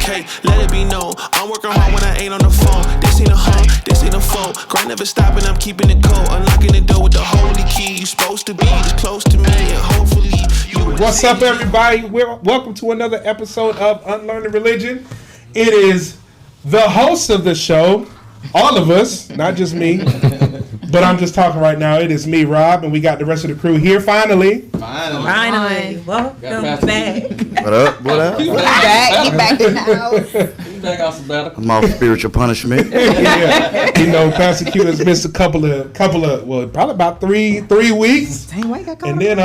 Okay, let it be known. I'm working hard when I ain't on the phone. This ain't a home, this ain't a phone. Grind never stopping, I'm keeping it cold. Unlocking the door with the holy key. You supposed to be this close to me, and hopefully you. What's up, everybody? Welcome to another episode of Unlearning Religion. It is the host of the show, all of us, not just me, but I'm just talking right now. It is me, Rob, and we got the rest of the crew here finally. Finally. Welcome back. What up? What up? You back in the house. Back off sabbatical. I'm off spiritual punishment. Yeah. You know, Pastor Q has missed a couple of, well, probably about three weeks. Dang, why you got And then,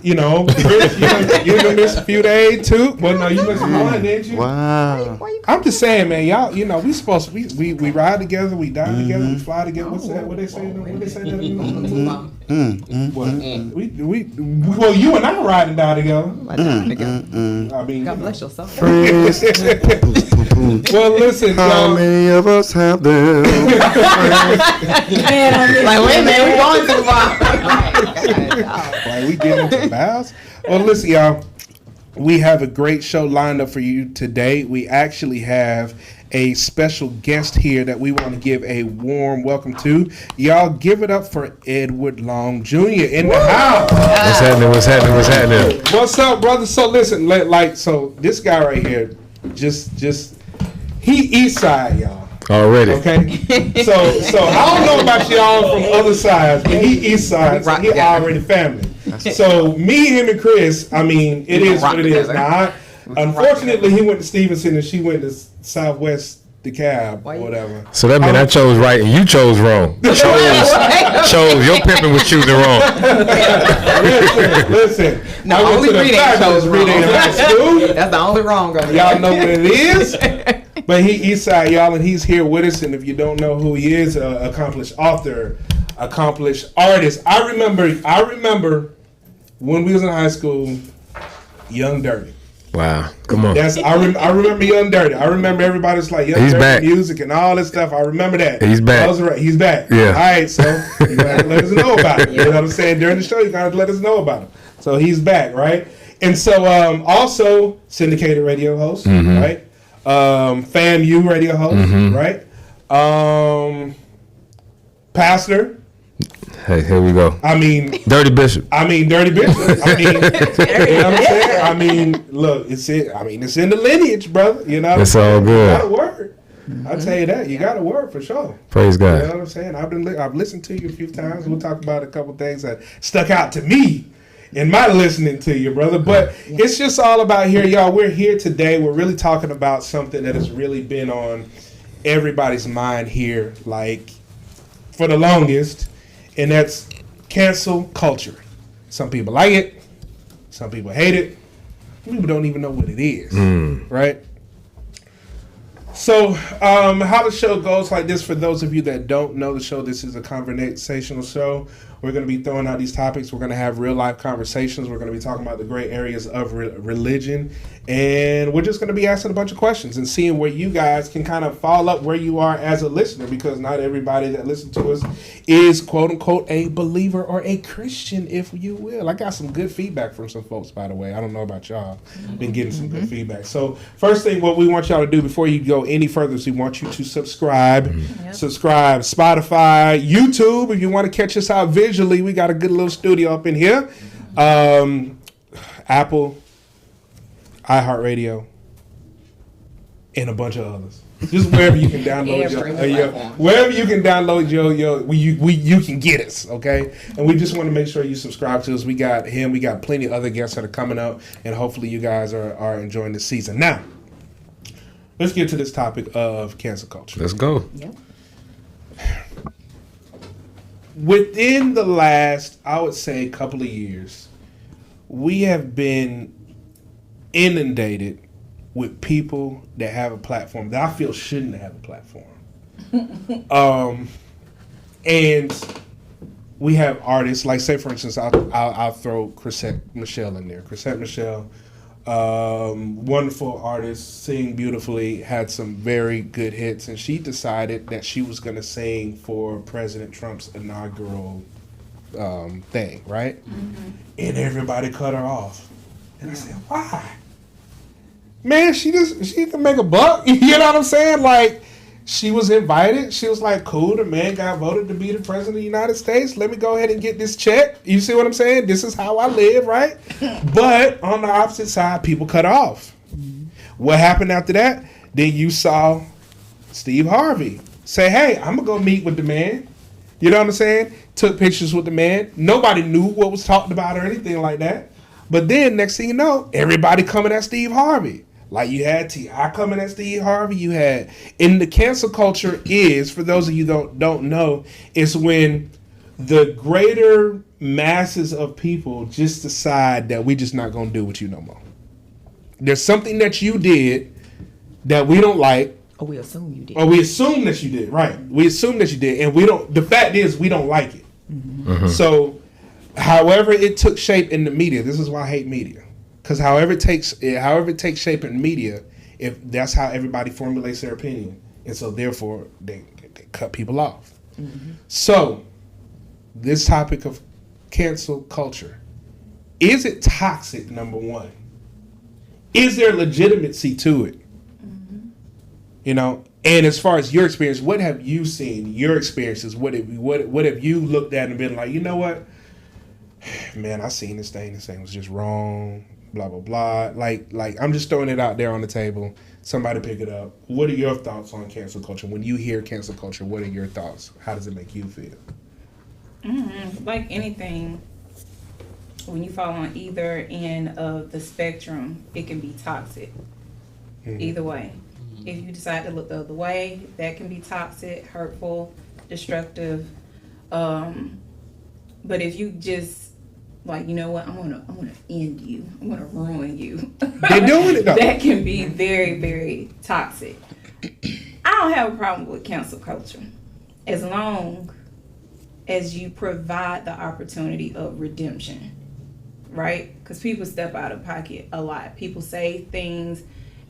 you know, Chris, you missed a few days too. Well, no, you missed one, didn't you? Wow. I'm just saying, man, y'all, you know, we supposed to, we ride together, we die together, we fly together. What's that? What they say? What they say? Well, you and I ride and die together. I mean, God bless your soul. Well, listen, How y'all. many of us have them? Like, wait a minute, we going too far. Like, we get into vows. Well, listen, y'all. We have a great show lined up for you today. We actually have a special guest here that we want to give a warm welcome to. Y'all give it up for Edward Long Jr. in the house. What's happening? What's up, brother? So listen, so this guy right here, just he East Side, y'all. Already. Okay. So I don't know about y'all from other sides, but he East Side, so he already family. So me, him, and Chris, I mean, it is what it is. Now, unfortunately, he went to Stevenson and she went to Southwest DeKalb or whatever. So that means I chose right and you chose wrong. Chose your pimping was choosing wrong. Listen. No, I went only to the Reed ain't fabulous chose Reed wrong. in high school. That's the only wrong girl. Y'all know what it is. But he East Side, y'all, and he's here with us. And if you don't know who he is, accomplished author, accomplished artist. I remember when we was in high school, Young Dirty. Wow. Come on. I remember Young Dirty. I remember everybody's like Young He's Dirty back. music and all this stuff. I remember that. He's back. That was right. He's back. Yeah. All right, so you gotta let us know about it. You know what I'm saying? During the show, you gotta let us know about him. So he's back, right? And so also syndicated radio host, right? FAMU radio host, right? Pastor. Hey, here we go. I mean, Dirty Bishop. Dirty Bishop. I mean, you know what I'm saying? I mean, look, it's in the lineage, brother. You know, It's all good. You got a word. I'll tell you that. You got a word for sure. Praise You know God. what I'm saying? I've listened to you a few times. We'll talk about a couple things that stuck out to me in my listening to you, brother. But it's just all about here, y'all. We're here today. We're really talking about something that has really been on everybody's mind here, like for the longest. And that's cancel culture. Some people like it. Some people hate it. Some people don't even know what it is. Right? So how the show goes like this, for those of you that don't know the show, this is a conversational show. We're going to be throwing out these topics. We're going to have real life conversations. We're going to be talking about the great areas of religion. And we're just going to be asking a bunch of questions and seeing where you guys can kind of fall up where you are as a listener, because not everybody that listens to us is quote unquote a believer or a Christian, if you will. I got some good feedback from some folks, by the way. I don't know about y'all. Been getting some good feedback. So first thing, what we want y'all to do before you go any further is we want you to subscribe. Subscribe Spotify, YouTube. If you want to catch us out visually, we got a good little studio up in here. Apple, iHeartRadio, and a bunch of others. Just wherever you can download wherever you can download you can get us, okay? And we just want to make sure you subscribe to us. We got him. We got plenty of other guests that are coming up, and hopefully you guys are enjoying this season. Now, let's get to this topic of cancel culture. Let's go. Yep. Within the last, I would say, couple of years, we have been inundated with people that have a platform that I feel shouldn't have a platform. And we have artists, like, say, for instance, I'll throw Chrisette Michele in there. Chrisette Michele, wonderful artist, sing beautifully, had some very good hits, and she decided that she was going to sing for President Trump's inaugural thing, right? And everybody cut her off. And I said, why? man, she can make a buck. You know what I'm saying? Like, she was invited. She was like, cool, the man got voted to be the president of the United States. Let me go ahead and get this check. You see what I'm saying? This is how I live, right? But on the opposite side, people cut her off. What happened after that? Then you saw Steve Harvey say, hey, I'm going to go meet with the man. You know what I'm saying? Took pictures with the man. Nobody knew what was talked about or anything like that. But then, next thing you know, everybody coming at Steve Harvey. Like, you had T.I. coming at Steve Harvey. You had... And the cancel culture is, for those of you don't know, is when the greater masses of people just decide that we just not going to do with you no more. There's something that you did that we don't like. Or we assume you did. Or we assume that you did, right. We assume that you did. And we don't... The fact is, we don't like it. Mm-hmm. So, however it took shape in the media, this is why I hate media. Because however it takes shape in media, if that's how everybody formulates their opinion, and so therefore they cut people off. Mm-hmm. So this topic of cancel culture, is it toxic? Number one, is there legitimacy to it? Mm-hmm. You know, and as far as your experience, what have you seen? Your experiences, what have you looked at and been like, you know what, man, I seen this thing. This thing was just wrong. Blah, blah, blah. Like I'm just throwing it out there on the table. Somebody pick it up. What are your thoughts on cancel culture? When you hear cancel culture, what are your thoughts? How does it make you feel? Like anything, when you fall on either end of the spectrum, it can be toxic. Mm-hmm. Either way. If you decide to look the other way, that can be toxic, hurtful, destructive. But if you just like, you know what, I'm gonna end you. I'm gonna ruin you. They're doing it though. That can be very, very toxic. I don't have a problem with cancel culture as long as you provide the opportunity of redemption, right? Because people step out of pocket a lot. People say things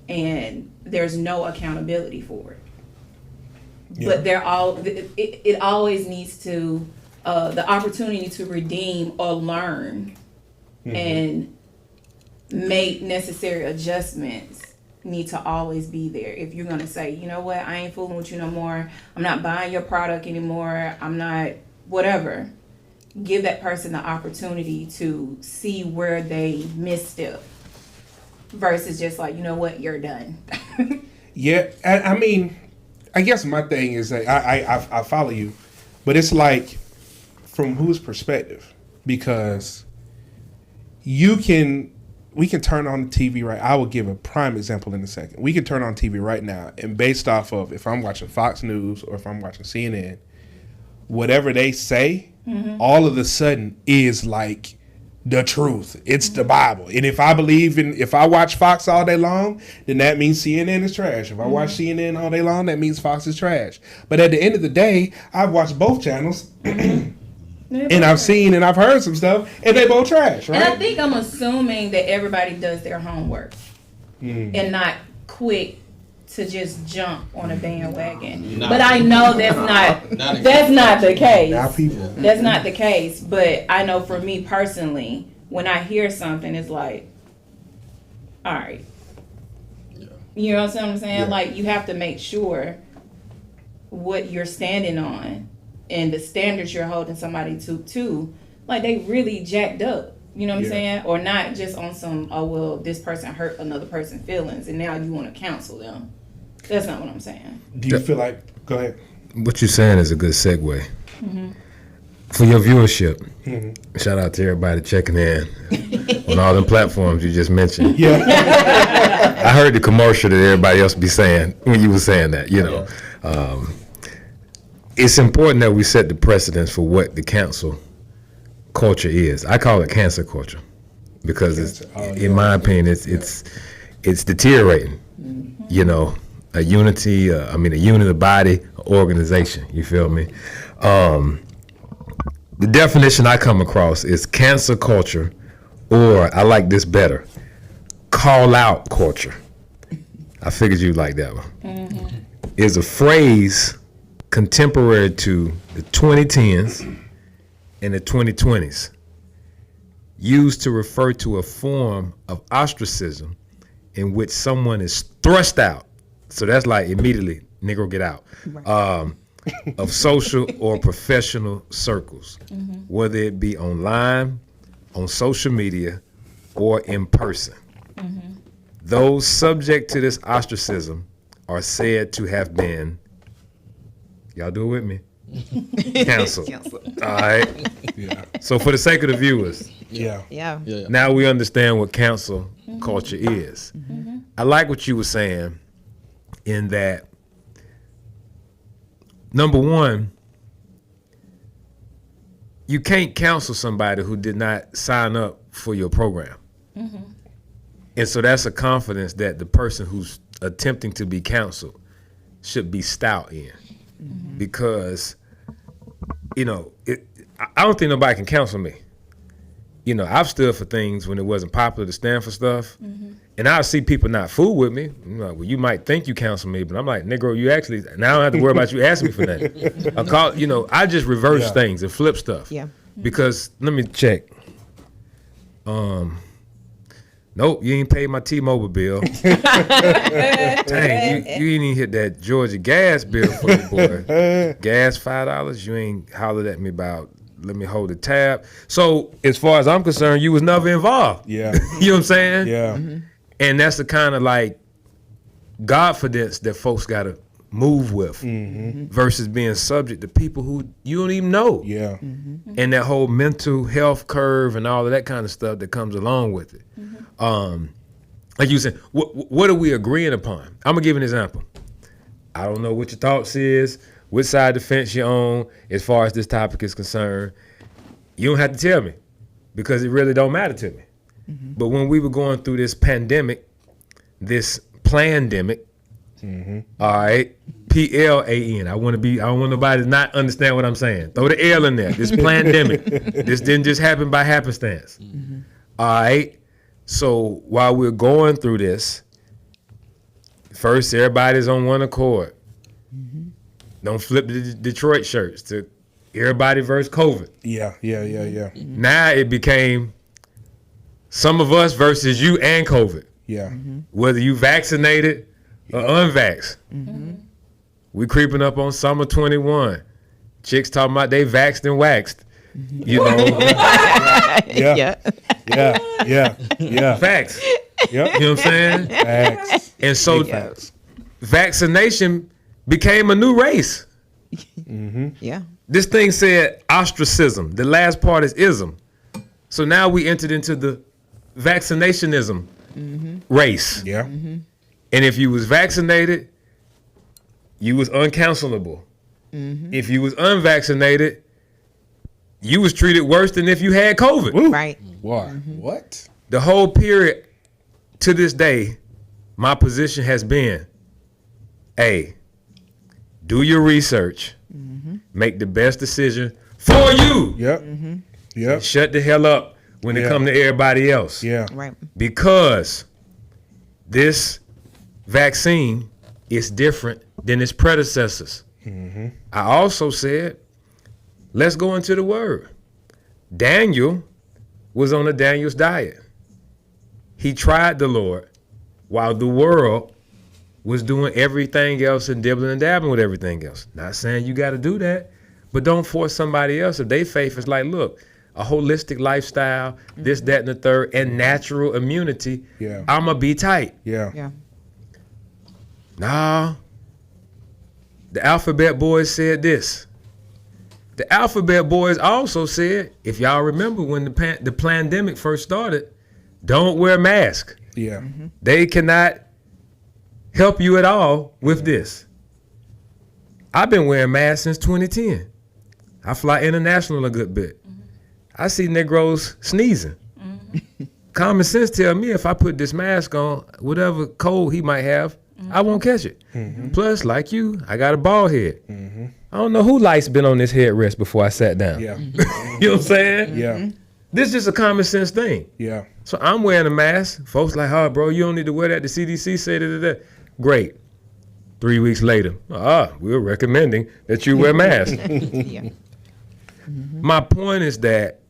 and there's no accountability for it. Yeah. But it always needs to the opportunity to redeem or learn and make necessary adjustments need to always be there. If you're going to say, you know what, I ain't fooling with you no more. I'm not buying your product anymore. I'm not whatever. Give that person the opportunity to see where they misstep versus just like, you know what, you're done. Yeah, I mean, I guess my thing is that I follow you, but it's like, from whose perspective? Because we can turn on the TV right. I will give a prime example in a second. We can turn on TV right now, and based off of if I'm watching Fox News or if I'm watching CNN, whatever they say, all of a sudden is like the truth. It's the Bible. And if I watch Fox all day long, then that means CNN is trash. If I watch CNN all day long, that means Fox is trash. But at the end of the day, I've watched both channels. And I've seen and I've heard some stuff, and they both trash, right? And I think I'm assuming that everybody does their homework and not quick to just jump on a bandwagon. But I know that's not the case. That's not the case. But I know for me personally, when I hear something, it's like, all right. You know what I'm saying? Yeah. Like, you have to make sure what you're standing on and the standards you're holding somebody to, like, they really jacked up. You know what I'm saying? Or not just on some, oh, well, this person hurt another person's feelings and now you want to counsel them. That's not what I'm saying. Do you feel like, go ahead. What you're saying is a good segue. For your viewership, shout out to everybody checking in on all them platforms you just mentioned. Yeah. I heard the commercial that everybody else be saying when you were saying that, you know. It's important that we set the precedence for what the cancel culture is. I call it cancer culture because in my opinion, it's deteriorating. You know, a unit of body, organization. You feel me? The definition I come across is cancel culture, or I like this better, call out culture. I figured you'd like that one. Is a phrase contemporary to the 2010s and the 2020s, used to refer to a form of ostracism in which someone is thrust out. So that's like immediately, Negro get out. Of social or professional circles, whether it be online, on social media, or in person. Those subject to this ostracism are said to have been, y'all do it with me, canceled. All right. Yeah. So for the sake of the viewers, Yeah. Yeah. now we understand what cancel culture is. I like what you were saying in that, number one, you can't counsel somebody who did not sign up for your program. And so that's a confidence that the person who's attempting to be counseled should be stout in. Because, you know, I don't think nobody can counsel me. You know, I've stood for things when it wasn't popular to stand for stuff. And I see people not fool with me. You know, well, you might think you counsel me, but I'm like, Negro, you actually, now I don't have to worry about you asking me for nothing. I just reverse things and flip stuff. Yeah. Because, let me check. Nope, you ain't paid my T-Mobile bill. Dang, you ain't even hit that Georgia gas bill for me, boy. Gas $5, you ain't hollered at me about, let me hold the tab. So, as far as I'm concerned, you was never involved. Yeah. You know what I'm saying? Yeah. And that's the kind of like confidence that folks got to move with versus being subject to people who you don't even know. Yeah. And that whole mental health curve and all of that kind of stuff that comes along with it. Like you said, what are we agreeing upon? I'm going to give an example. I don't know what your thoughts is, which side of the fence you're on as far as this topic is concerned. You don't have to tell me because it really don't matter to me. But when we were going through this pandemic, this plandemic, all right, PLAN. I don't want nobody to not understand what I'm saying. Throw the L in there. This plandemic. This didn't just happen by happenstance. All right. So while we're going through this, first everybody's on one accord. Don't flip the Detroit shirts to everybody versus COVID. Yeah. Now it became some of us versus you and COVID. Yeah. Whether you vaccinated or unvaxxed. We creeping up on summer 21. Chicks talking about they vaxxed and waxed. You know, Yeah. facts. Yep. You know what I'm saying? Facts. And so Facts. vaccination became a new race. Yeah. This thing said ostracism. The last part is ism. So now we entered into the vaccinationism race. Yeah. And if you was vaccinated, you was uncounselable. If you was unvaccinated, you was treated worse than if you had COVID. Woo. Right. What? What? The whole period to this day, my position has been, A, do your research, make the best decision for you. Yep. Yep. Shut the hell up when it Yeah. comes to everybody else. Yeah. Right. Because this vaccine is different than its predecessors. I also said, let's go into the word. Daniel was on a Daniel's diet. He tried the Lord while the world was doing everything else and dibbling and dabbling with everything else. Not saying you got to do that, but don't force somebody else. If they faith is like, look, a holistic lifestyle, this, that, and the third, and natural immunity, Yeah. I'm going to be tight. Yeah. Yeah. Nah. The Alphabet Boys said this. The Alphabet Boys also said, if y'all remember when the pandemic first started, don't wear a mask. Yeah. They cannot help you at all with this. I've been wearing masks since 2010. I fly international a good bit. I see Negroes sneezing. Common sense tell me if I put this mask on, whatever cold he might have, I won't catch it. Plus, like you, I got a bald head. I don't know who light's been on this headrest before I sat down. Yeah. You know what I'm saying? Yeah. This is just a common sense thing. Yeah. So I'm wearing a mask. Folks like, oh, bro, you don't need to wear that. The CDC said that. Great. 3 weeks later, we're recommending that you wear a mask. Yeah. My point is that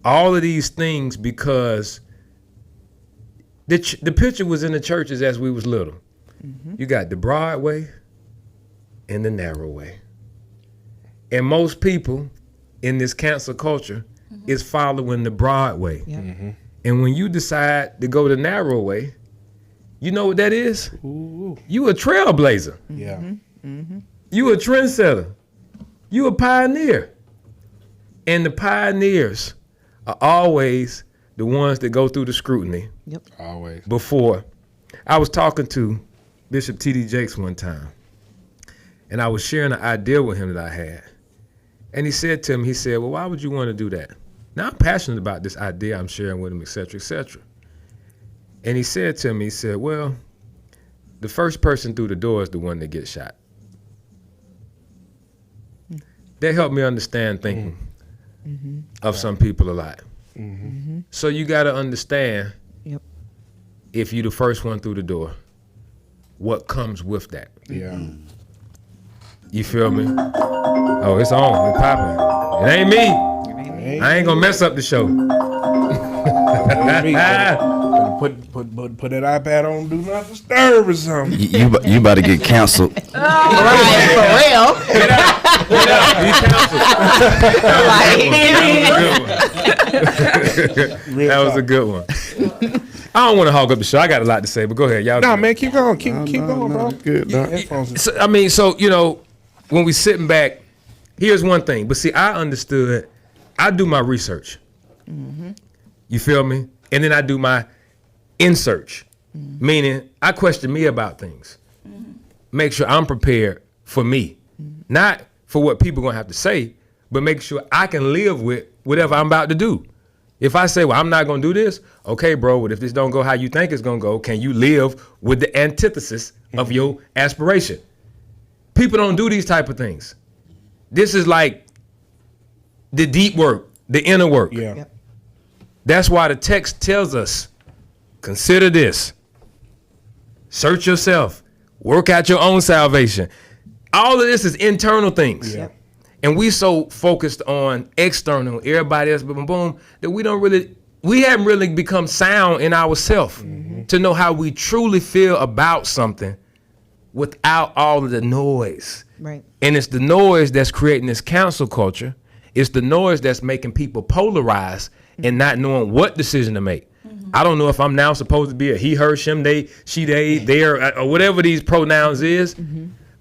all of these things, because The picture was in the churches as we was little. You got the broad way and the narrow way. And most people in this cancel culture is following the broad way. Yeah. And when you decide to go the narrow way, you know what that is? Ooh. You a trailblazer. Yeah. You a trendsetter. You a pioneer. And the pioneers are always the ones that go through the scrutiny Always. before. I was talking to Bishop T.D. Jakes one time, and I was sharing an idea with him that I had. And he said to me, he said, well, why would you want to do that? Now, I'm passionate about this idea I'm sharing with him, et cetera, et cetera. And he said to me, he said, well, the first person through the door is the one that gets shot. That helped me understand thinking of some people a lot. So you got to understand, Yep. if you the first one through the door, what comes with that. Yeah. You feel me? Oh, it's on. It's popping. It ain't me. I ain't gonna mess up the show. Put that iPad on, do not disturb or something. You about to get canceled. That was a good one. I don't want to hog up the show. I got a lot to say, but go ahead, y'all. Nah, man, keep going. Keep going, bro. Good, dog. Headphones. So, I mean, so you know, when we sitting back, here's one thing. But see, I understood. I do my research. You feel me? And then I do my in search, meaning I question me about things. Make sure I'm prepared for me, not for what people gonna have to say, but make sure I can live with whatever I'm about to do. If I say, well, I'm not gonna do this, okay, bro, but if this don't go how you think it's gonna go, can you live with the antithesis of your aspiration? People don't do these type of things. This is like the deep work, the inner work. Yeah. Yep. That's why the text tells us, consider this. Search yourself. Work out your own salvation. All of this is internal things. Yeah. And we so focused on external, everybody else, boom, boom, that we haven't really become sound in ourselves to know how we truly feel about something without all of the noise. Right. And it's the noise that's creating this cancel culture. It's the noise that's making people polarized and not knowing what decision to make. I don't know if I'm now supposed to be a he, her, shim, they, she, they, their, or whatever these pronouns is.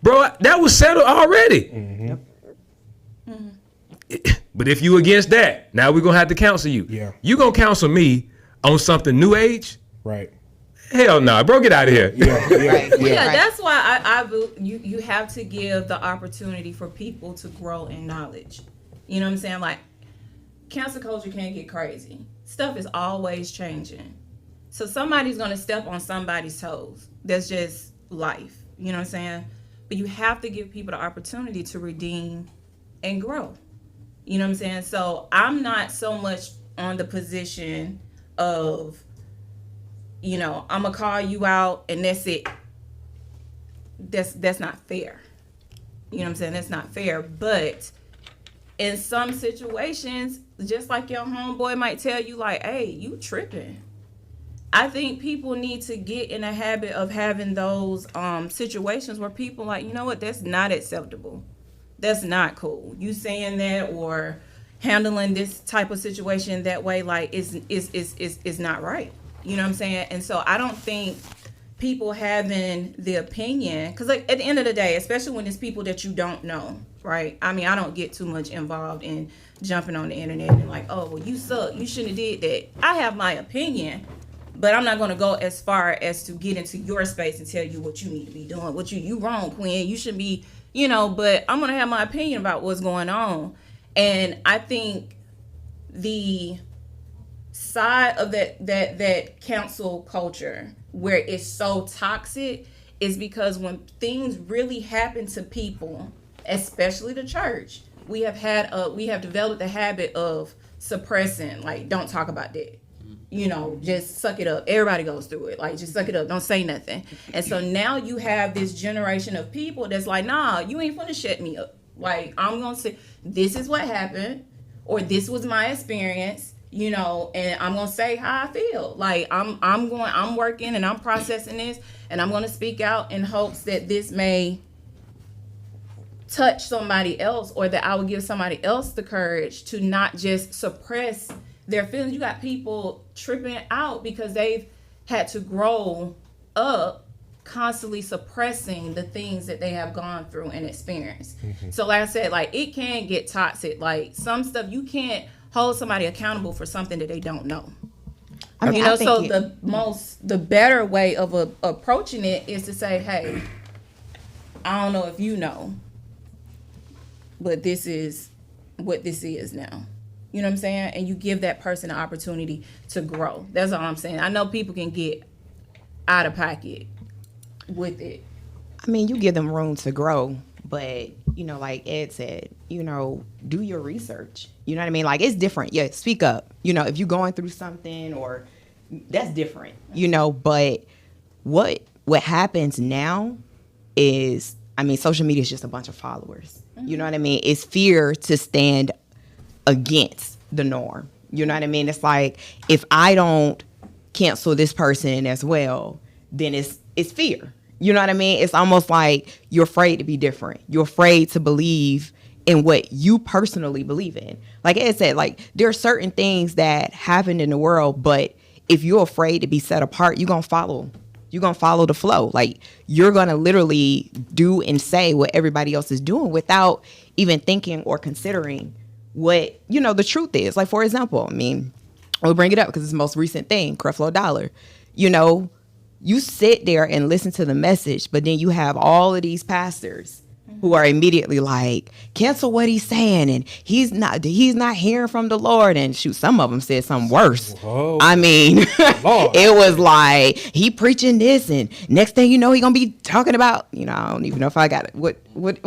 Bro, that was settled already. But if you against that, now we're going to have to counsel you. Yeah. You going to counsel me on something new age? Right. Hell no, bro, get out of here. Yeah. Right. Yeah, Right. that's why you have to give the opportunity for people to grow in knowledge. You know what I'm saying? Like, cancel culture can't get crazy. Stuff is always changing. So somebody's gonna step on somebody's toes. That's just life. You know what I'm saying? But you have to give people the opportunity to redeem and grow. You know what I'm saying? So I'm not so much on the position of, you know, I'm gonna call you out and that's it. That's not fair. You know what I'm saying? That's not fair. But in some situations, just like your homeboy might tell you, like, hey, you tripping. I think people need to get in a habit of having those situations where people like, you know what, that's not acceptable. That's not cool. You saying that or handling this type of situation that way, like, is not right. You know what I'm saying? And so I don't think people having the opinion, because like at the end of the day, especially when it's people that you don't know, right? I mean, I don't get too much involved in jumping on the internet and like, oh, well, you suck. You shouldn't have did that. I have my opinion, but I'm not going to go as far as to get into your space and tell you what you need to be doing. What you wrong, Quinn. You shouldn't be, you know, but I'm going to have my opinion about what's going on. And I think the side of that cancel culture where it's so toxic is because when things really happen to people, especially the church, we have developed the habit of suppressing, like, don't talk about that. You know, just suck it up. Everybody goes through it. Like, just suck it up. Don't say nothing. And so now you have this generation of people that's like, nah, you ain't gonna shut me up. Like, I'm gonna say, this is what happened, or this was my experience. you know, and I'm gonna say how I feel. Like I'm working and I'm processing this, and I'm gonna speak out in hopes that this may touch somebody else, or that I will give somebody else the courage to not just suppress their feelings. You got people tripping out because they've had to grow up constantly suppressing the things that they have gone through and experienced. So like I said, like it can get toxic. Like some stuff you can't hold somebody accountable for something that they don't know. I mean, You know, I think so the better way of approaching it is to say, hey, I don't know if you know, but this is what this is now. You know what I'm saying? And you give that person an opportunity to grow. That's all I'm saying. I know people can get out of pocket with it. I mean, you give them room to grow, but you know, like Ed said, you know, do your research. You know what I mean? Like it's different. Yeah, speak up. You know, if you're going through something, or that's different. You know, but what happens now is, I mean, social media is just a bunch of followers. You know what I mean? It's fear to stand against the norm. You know what I mean? It's like, if I don't cancel this person as well, then it's fear. You know what I mean? It's almost like you're afraid to be different. You're afraid to believe in what you personally believe in. Like Ed said, like there are certain things that happen in the world, but if you're afraid to be set apart, you're gonna follow the flow. Like you're gonna literally do and say what everybody else is doing without even thinking or considering what, you know, the truth is. Like, for example, I mean, we'll bring it up because it's the most recent thing, Creflo Dollar. You know, you sit there and listen to the message, but then you have all of these pastors who are immediately like, cancel what he's saying, and he's not hearing from the Lord. And shoot, some of them said something worse. Whoa. I mean, it was like he preaching this, and next thing you know, he gonna be talking about, you know, I don't even know if I got it. What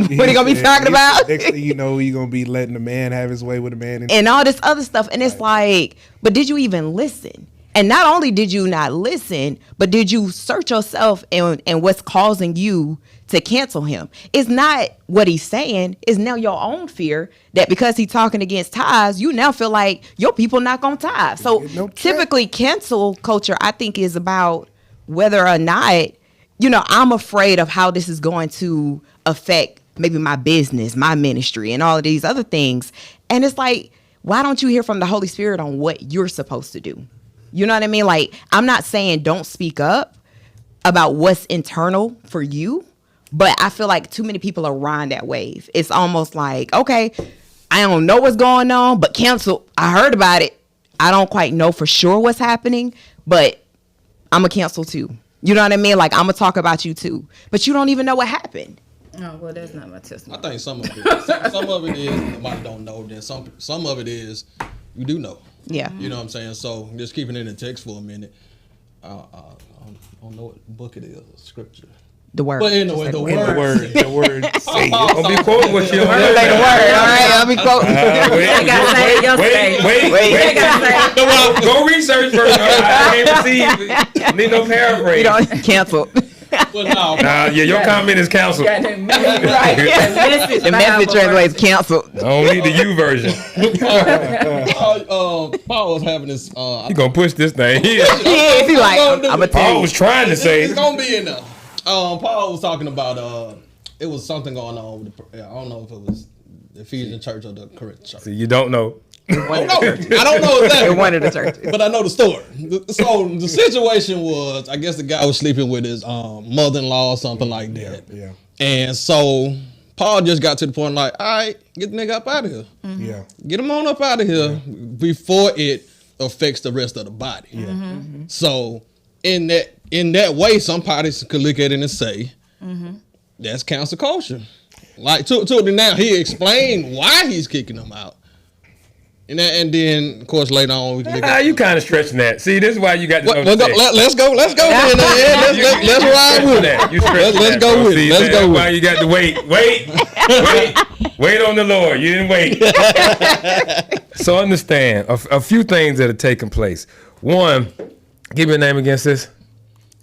he gonna be talking about? Next thing you know, he gonna be letting the man have his way with the man, and all this other stuff. And it's like, but did you even listen? And not only did you not listen, but did you search yourself and what's causing you to cancel him? It's not what he's saying. It's now your own fear that because he's talking against tithes, you now feel like your people not gonna tithe. So typically cancel culture, I think, is about whether or not, you know, I'm afraid of how this is going to affect maybe my business, my ministry, and all of these other things. And it's like, why don't you hear from the Holy Spirit on what you're supposed to do? You know what I mean? Like, I'm not saying don't speak up about what's internal for you, but I feel like too many people are riding that wave. It's almost like, okay, I don't know what's going on, but cancel. I heard about it. I don't quite know for sure what's happening, but I'm going to cancel too. You know what I mean? Like, I'm going to talk about you too, but you don't even know what happened. Oh, well, that's not my testimony. I think some of it, some of it is nobody don't know. Then some of it is you do know. Yeah. You know what I'm saying? So just keeping it in the text for a minute. I don't know what book it is, scripture. The word. But anyway, the word. The word. Say Don't be quoting what you don't Say know. the word. All right, I'll be quoting. I gotta say it yesterday. Wait. I gotta say it. Go research first. I can't receive. Need no paraphrase. You don't cancel. But no, Nah, yeah, your comment is canceled. Got the message right. The message translates canceled. I don't need the U version. Paul was having this. You gonna push this thing? Yeah, he like, I'm gonna tell Paul you. was trying to It's say. gonna be in there. Paul was talking about it was something going on with the, I don't know if it was the Ephesian church or the Corinth church. So you don't know. I don't know exactly. In one of the churches. But I know the story. So the situation was, I guess the guy was sleeping with his mother-in-law or something like that. Yeah. And so Paul just got to the point like, all right, get the nigga up out of here. Yeah. Get him on up out of here before it affects the rest of the body. Yeah. So in that way, some parties could look at it and say, that's cancel culture. Like to now, he explained why he's kicking them out. And then, of course, later on, we can look at You kind of stretching that. See, this is why you got to know Let's the go. text. Let's go. Let's ride with it. You stretching Let's that, go bro. with See, it. Let's that's go with why it. you got to wait on the Lord. You didn't wait. So understand a few things that are taking place. One, give me a name against this.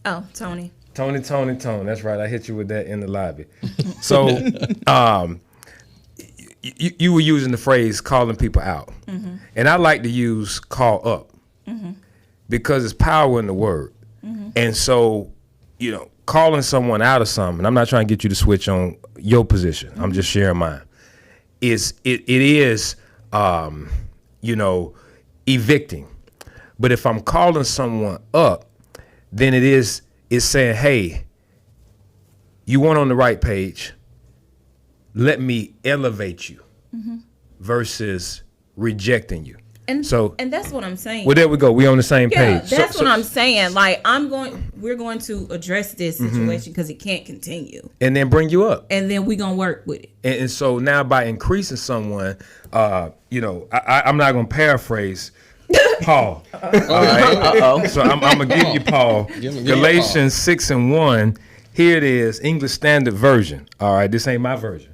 Oh, Tony. Tony. That's right. I hit you with that in the lobby. So, you were using the phrase calling people out, and I like to use call up because it's power in the word, and so calling someone out of something. I'm not trying to get you to switch on your position. I'm just sharing mine. It is evicting, but if I'm calling someone up, then it's saying, hey, you weren't on the right page. Let me elevate you versus rejecting you. And so, and that's what I'm saying. Well, there we go. We on the same Yeah, page. that's what I'm saying. Like we're going to address this situation because it can't continue, and then bring you up. and then we're gonna work with it. And so now by increasing someone, I'm not going to paraphrase Paul. All right? So I'm going to give you Paul. Give me Galatians 6:1. Here it is, English Standard Version. All right, this ain't my version.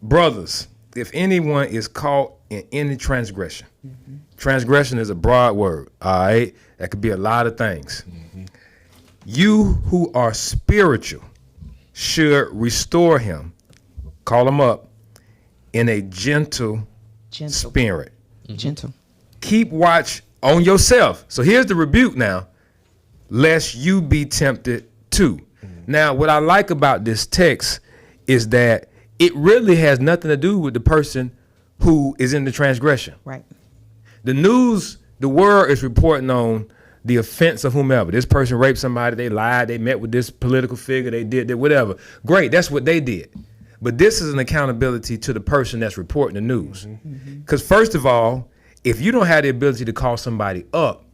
Brothers, if anyone is caught in any transgression, transgression is a broad word. All right, that could be a lot of things. You who are spiritual should restore him, call him up, in a gentle spirit. Gentle. Keep watch on yourself. So here's the rebuke now, lest you be tempted too. Now, what I like about this text is that it really has nothing to do with the person who is in the transgression. Right. The news, the world is reporting on the offense of whomever. This person raped somebody, they lied, they met with this political figure, they did that, whatever. Great, that's what they did. But this is an accountability to the person that's reporting the news. Because first of all, if you don't have the ability to call somebody up,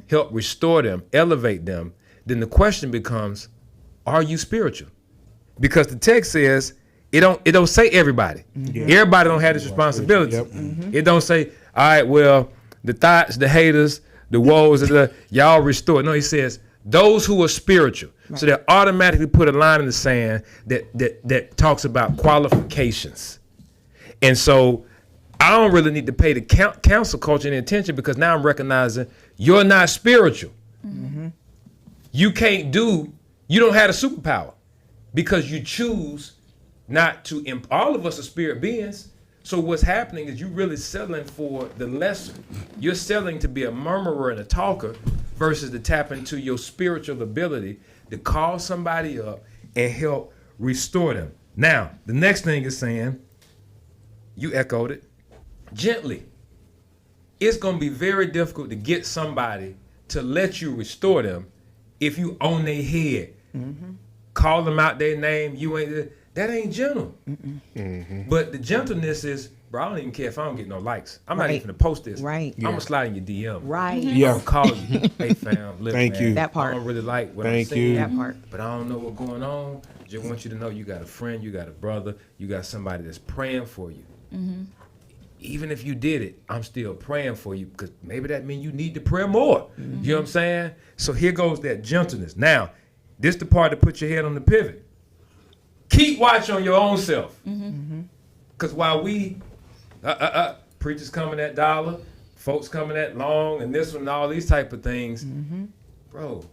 help restore them, elevate them, then the question becomes, are you spiritual? Because the text says, it don't say everybody. Everybody don't have this responsibility. It don't say, all right, well, the thoughts, the haters, the woes, y'all restore. No, he says, those who are spiritual. Right. So they automatically put a line in the sand that talks about qualifications. And so I don't really need to pay the council culture any attention because now I'm recognizing you're not spiritual. You don't have a superpower because you choose not to. All of us are spirit beings. So what's happening is you're really settling for the lesser. You're settling to be a murmurer and a talker versus to tap into your spiritual ability to call somebody up and help restore them. Now, the next thing is saying, you echoed it, gently. It's going to be very difficult to get somebody to let you restore them if you on their head. Call them out their name, that ain't gentle. But the gentleness is, bro, I don't even care if I don't get no likes. I'm not even gonna post this. Right. I'm gonna slide in your DM. Right. Yeah. I'm call you. Hey fam, look, Thank man, you. That part. I don't really like what I'm Thank saying. you. That part. But I don't know what's going on. Just want you to know you got a friend, you got a brother, you got somebody that's praying for you. Even if you did it, I'm still praying for you because maybe that means you need to pray more. You know what I'm saying? So here goes that gentleness. Now, this the part to put your head on the pivot. Keep watch on your own self. Because while we, preachers coming at dollar, folks coming at long, and this one, and all these type of things, bro,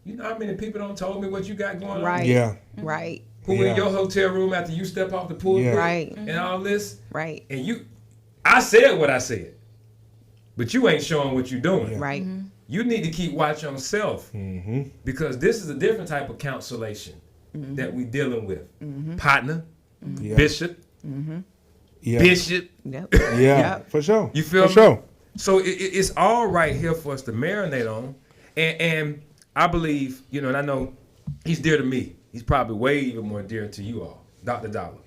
you know how many people don't told me what you got going on? Right. Yeah. Right. Who in your hotel room after you step off the pool? Yeah. Right. And all this? Right. And I said what I said, but you ain't showing what you're doing. Right. You need to keep watch on self because this is a different type of counselation that we dealing with. Partner, Yeah. bishop, Yeah. bishop. Yep. Yeah. Yep. For sure. You feel For me? sure. So it's all right here for us to marinate on. And I believe, and I know he's dear to me. He's probably way even more dear to you all, Dr. Dollar.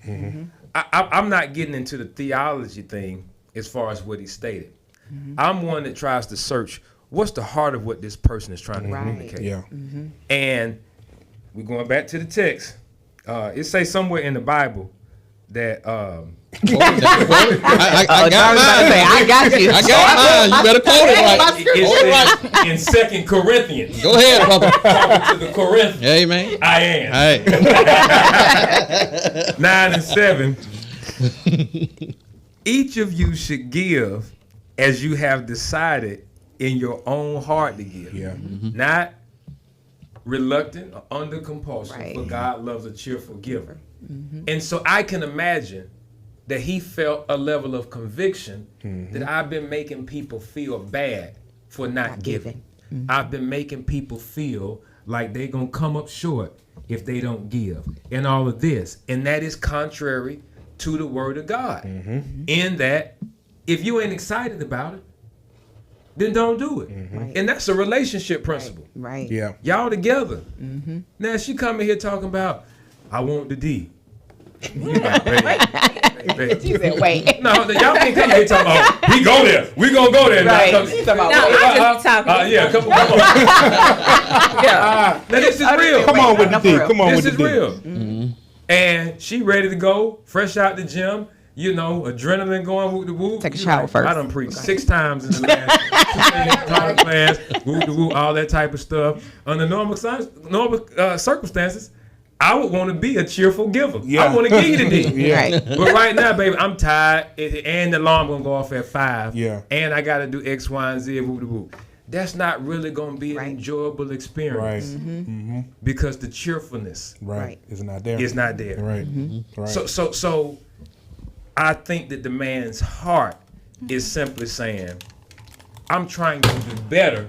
I'm not getting into the theology thing as far as what he stated. I'm one that tries to search what's the heart of what this person is trying to communicate. Yeah. And we're going back to the text. It says somewhere in the Bible that I got mine. I got you. I got mine. You better quote it right. it's in 2 Corinthians. Go ahead, Papa. Talking to the Corinthians. Amen. I am. Hey. 9 and 7. Each of you should give as you have decided in your own heart to give. Yeah. Not reluctant or under compulsion, Right. for God loves a cheerful giver. And so I can imagine that he felt a level of conviction that I've been making people feel bad for not giving. I've been making people feel like they're going to come up short if they don't give, and all of this. And that is contrary to the word of God. In that, if you ain't excited about it, then don't do it. And that's a relationship principle. Right. Yeah. Y'all together. Now she coming here talking about, I want the D. You like, babe. You said, wait. No, y'all can't come here talking about, we go there. We gonna go there. Right. Now, She's talking about, No, wait. I just be talking. yeah, come on. Now this is real. Come on with the No, D. for real. Come on This with is the D. real. And she ready to go, fresh out the gym. You know, adrenaline going whoop the whoop. Take a You shower like, first. I done preached 6 times in the last class, whoop the whoop, all that type of stuff. Under normal circumstances, I would want to be a cheerful giver. Yeah. I want to give you the D. Yeah. Right. But right now, baby, I'm tired, and the alarm gonna go off at 5. Yeah. And I gotta do X, Y, and Z. Whoop the whoop. That's not really gonna be an Right. enjoyable experience because the cheerfulness Right. It's not there. is not there. Right. Right. So I think that the man's heart is simply saying, I'm trying to do better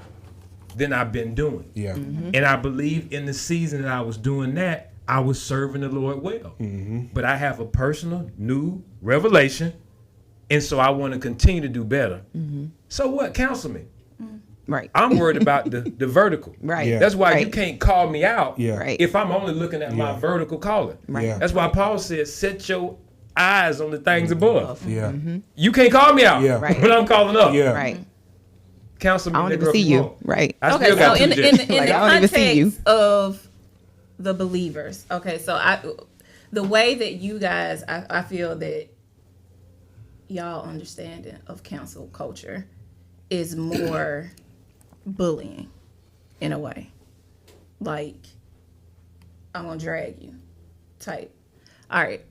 than I've been doing. yeah. And I believe in the season that I was doing that, I was serving the Lord well. But I have a personal new revelation, and so I want to continue to do better. So what? Counsel me. Right. I'm worried about the vertical. Right. Yeah. That's why Right. you can't call me out Yeah. Right. if I'm only looking at my vertical calling. Right. Yeah. That's why Paul says, set your eyes on the things above. Yeah. You can't call me out Yeah. Right. when I'm calling up. Yeah. Right. Counsel me. I don't nigga, even up see from you. home. Right. I Okay, still so got 2 in jets. the Like, I don't even see you. context of the believers, okay, so the way that you guys, I feel that y'all understanding of cancel culture is more bullying in a way. Like, I'm gonna drag you type. All right.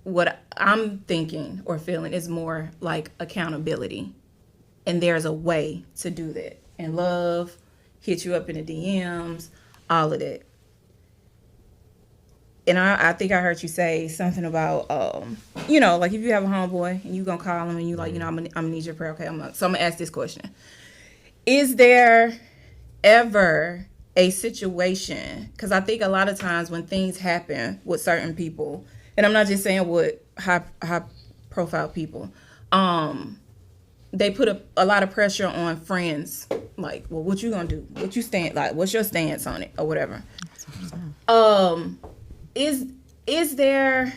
What I'm thinking or feeling is more like accountability. And there's a way to do that. And love, hit you up in the DMs, all of that. And I think I heard you say something about, like if you have a homeboy and you gonna call him and you like, I'm gonna need your prayer. Okay, so I'm gonna ask this question. Is there ever a situation, because I think a lot of times when things happen with certain people, and I'm not just saying with high profile people, they put a lot of pressure on friends, like, well, what you gonna do? What you stand like? What's your stance on it or whatever? Is there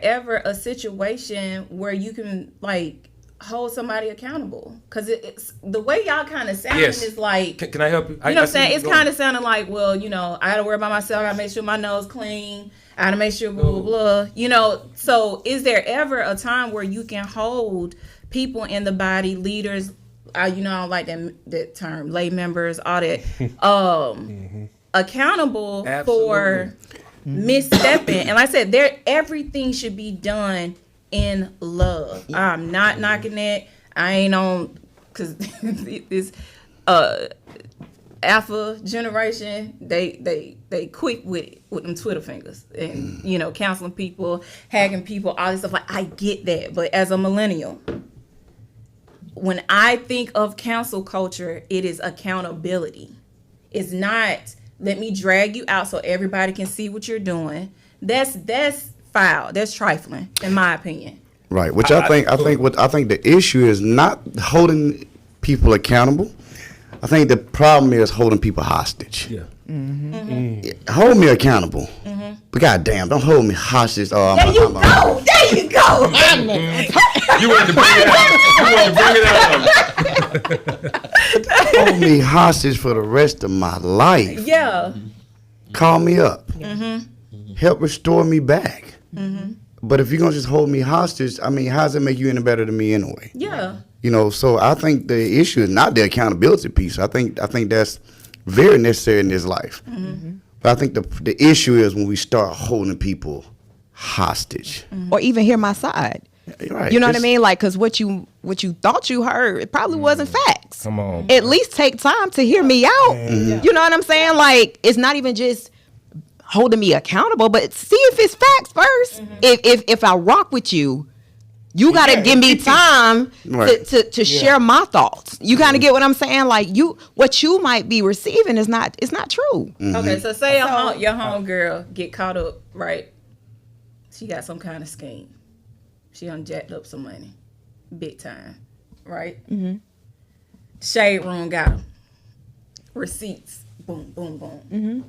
ever a situation where you can like hold somebody accountable? Because it's the way y'all kind of sound Yes. is like, Can I help you? you know what I'm saying? It's kind of sounding like, well, I gotta worry about myself. I gotta make sure my nose clean. I gotta make sure blah, blah, blah. So is there ever a time where you can hold people in the body, leaders, I don't like that term, lay members, all that, accountable for misstepping? And like I said, everything should be done in love. I'm not knocking that. I ain't on, because this alpha generation, they quick with them Twitter fingers and counseling people, hagging people, all this stuff. Like, I get that, but as a millennial, when I think of cancel culture, it is accountability. It's not let me drag you out so everybody can see what you're doing. That's foul. That's trifling, in my opinion. Right, which I think the issue is not holding people accountable. I think the problem is holding people hostage. Yeah. Hold me accountable, but goddamn, don't hold me hostage. There you go. There you go. You wanted to bring it out. Hold me hostage for the rest of my life. Yeah. Call me up. Help restore me back. But if you're gonna just hold me hostage, I mean, how does it make you any better than me anyway? Yeah. So I think the issue is not the accountability piece. I think that's very necessary in this life. But I think the issue is when we start holding people hostage. Or even hear my side. Right. You know what I mean? Like, because what you thought you heard, it probably wasn't facts. Come on. At least take time to hear me out. You know what I'm saying? Like, it's not even just holding me accountable, but see if it's facts first. If I rock with you, you gotta give me time Right. to share my thoughts. You kind of get what I'm saying? Like what you might be receiving is not true. Okay, so say your homegirl get caught up, right? She got some kind of scheme. She done jacked up some money, big time, right? Shade room got them. Receipts, boom, boom, boom.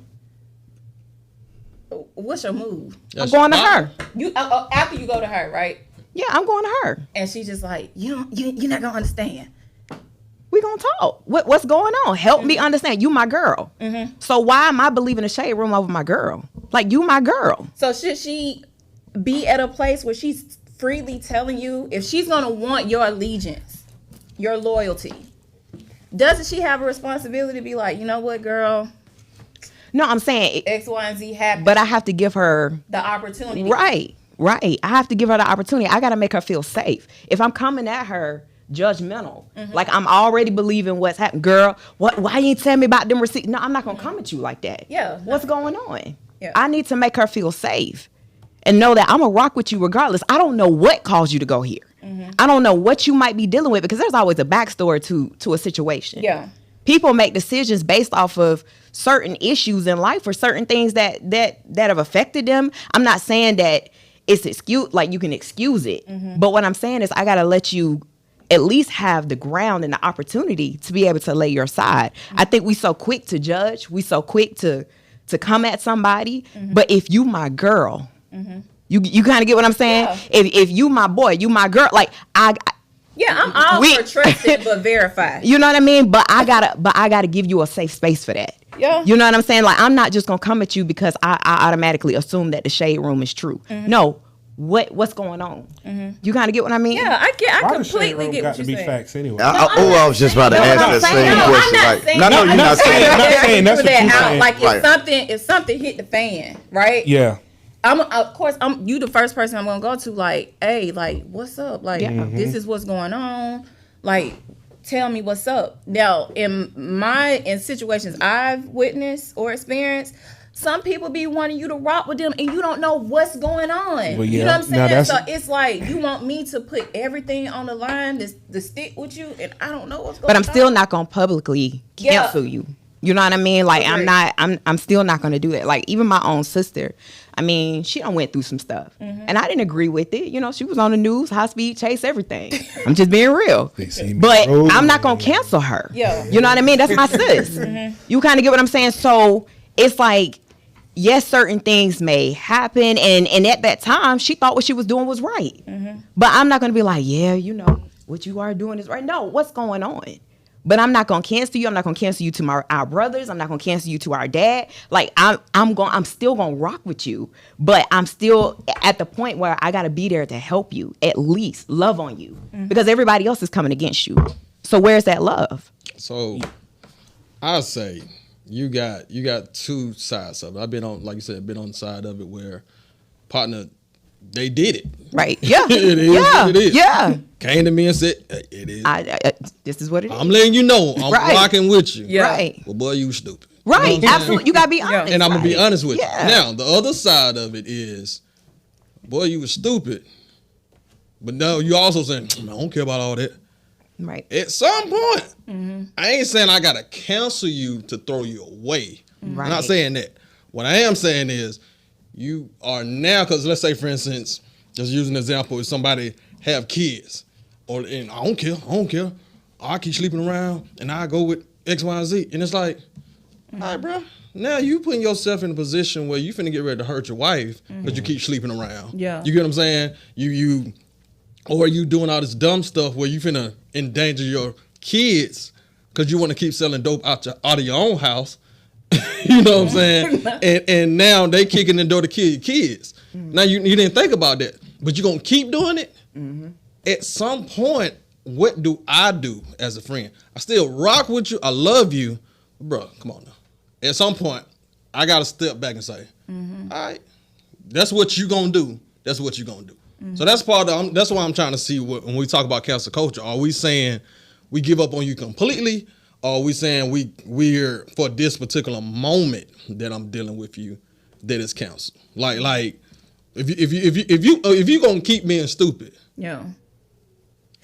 What's your move? I'm going to her. You after you go to her, right? Yeah, I'm going to her. And she just like, you're not gonna understand. We gonna talk. What's going on? Help me understand. You my girl. So why am I believing the shade room over my girl? Like, you my girl. So should she be at a place where she's freely telling you if she's gonna want your allegiance, your loyalty? Doesn't she have a responsibility to be like, you know what, girl? No, I'm saying, X, Y, and Z happened. but I have to give her the opportunity. right. I have to give her the opportunity. I got to make her feel safe. If I'm coming at her judgmental, like I'm already believing what's happening, girl, why you ain't tell me about them receipts? No, I'm not gonna come at you like that. Yeah. What's going on? Yeah. I need to make her feel safe and know that I'm gonna rock with you regardless. I don't know what caused you to go here. I don't know what you might be dealing with, because there's always a backstory to a situation. Yeah. People make decisions based off of certain issues in life or certain things that have affected them. I'm not saying that it's you can excuse it. But what I'm saying is I got to let you at least have the ground and the opportunity to be able to lay your side. I think we so quick to judge. We so quick to come at somebody. But if you my girl, you kind of get what I'm saying? Yeah. If you my boy, you my girl, like Yeah, I'm all We- for trusted but verified. you know what I mean? But I gotta give you a safe space for that. Yeah. You know what I'm saying? Like, I'm not just gonna come at you because I automatically assume that the shade room is true. No. What's going on? You kind of get what I mean? Yeah, I Why the shade completely room get got what to you're be saying. facts anyway? I was just about to ask that same No, I'm question. not Like, saying- no, you're I'm not not saying- saying I'm that. not saying that's Put what that you're out. saying. Like Right. if something hit the fan, right? Yeah. Of course, you the first person I'm gonna go to. Like, hey, like, what's up? Like, this is what's going on. Like, tell me what's up. Now, in situations I've witnessed or experienced, some people be wanting you to rock with them, and you don't know what's going on. Well, You yeah. know what I'm Now, saying? that's- So it's like you want me to put everything on the line to stick with you, and I don't know what's going on. But I'm still not gonna publicly Yeah. cancel you. You know what I mean? Like, Agreed. I'm still not gonna do that. Like, even my own sister, I mean, she done went through some stuff, and I didn't agree with it. You know, she was on the news, high speed chase, everything. I'm just being real. They see me But rolling. I'm not gonna cancel her. Yeah. You know what I mean? That's my sis. You kind of get what I'm saying? So it's like, yes, certain things may happen, and at that time, she thought what she was doing was right. But I'm not gonna be like, yeah, you know, what you are doing is right. No, what's going on? But I'm not gonna cancel you. I'm not gonna cancel you to our brothers. I'm not gonna cancel you to our dad. Like, I'm still gonna rock with you. But I'm still at the point where I gotta be there to help you, at least love on you, because everybody else is coming against you. So where's that love? So I say you got two sides of it. I've been on, like you said, been on the side of it where partner, they did it. Right? Yeah. It is Yeah. what it is. Yeah. Came to me and said, "Hey, it is. This is what it is. I'm letting you know I'm Right. rocking with you." Yeah. Right. Well, boy, you stupid. Right. You know what I'm saying? Absolutely. You gotta be honest. And I'm gonna be right? honest with Yeah. you. Now, the other side of it is, boy, you was stupid. But no, you also saying, I don't care about all that. Right. At some point, I ain't saying I gotta cancel you to throw you away. I'm Right. not saying that. What I am saying is, you are now, because let's say, for instance, just use an example, if somebody have kids, and I don't care. I keep sleeping around, and I go with X, Y, and Z, and it's like, all right, bro. Now you putting yourself in a position where you finna get ready to hurt your wife because you keep sleeping around. Yeah. You get what I'm saying? Or you doing all this dumb stuff where you finna endanger your kids because you want to keep selling dope out of your own house. You know what I'm saying? And now they kicking the door to kill your kids. Now you didn't think about that, but you gonna keep doing it. At some point, what do I do as a friend? I still rock with you. I love you, bro. Come on now. At some point, I gotta step back and say, all right, that's what you gonna do. That's what you gonna do. So that's part of. That's why I'm trying to see when we talk about cancel culture. Are we saying we give up on you completely, or are we saying we're for this particular moment that I'm dealing with you, that it's counsel. Like if you gonna keep being stupid, Yeah.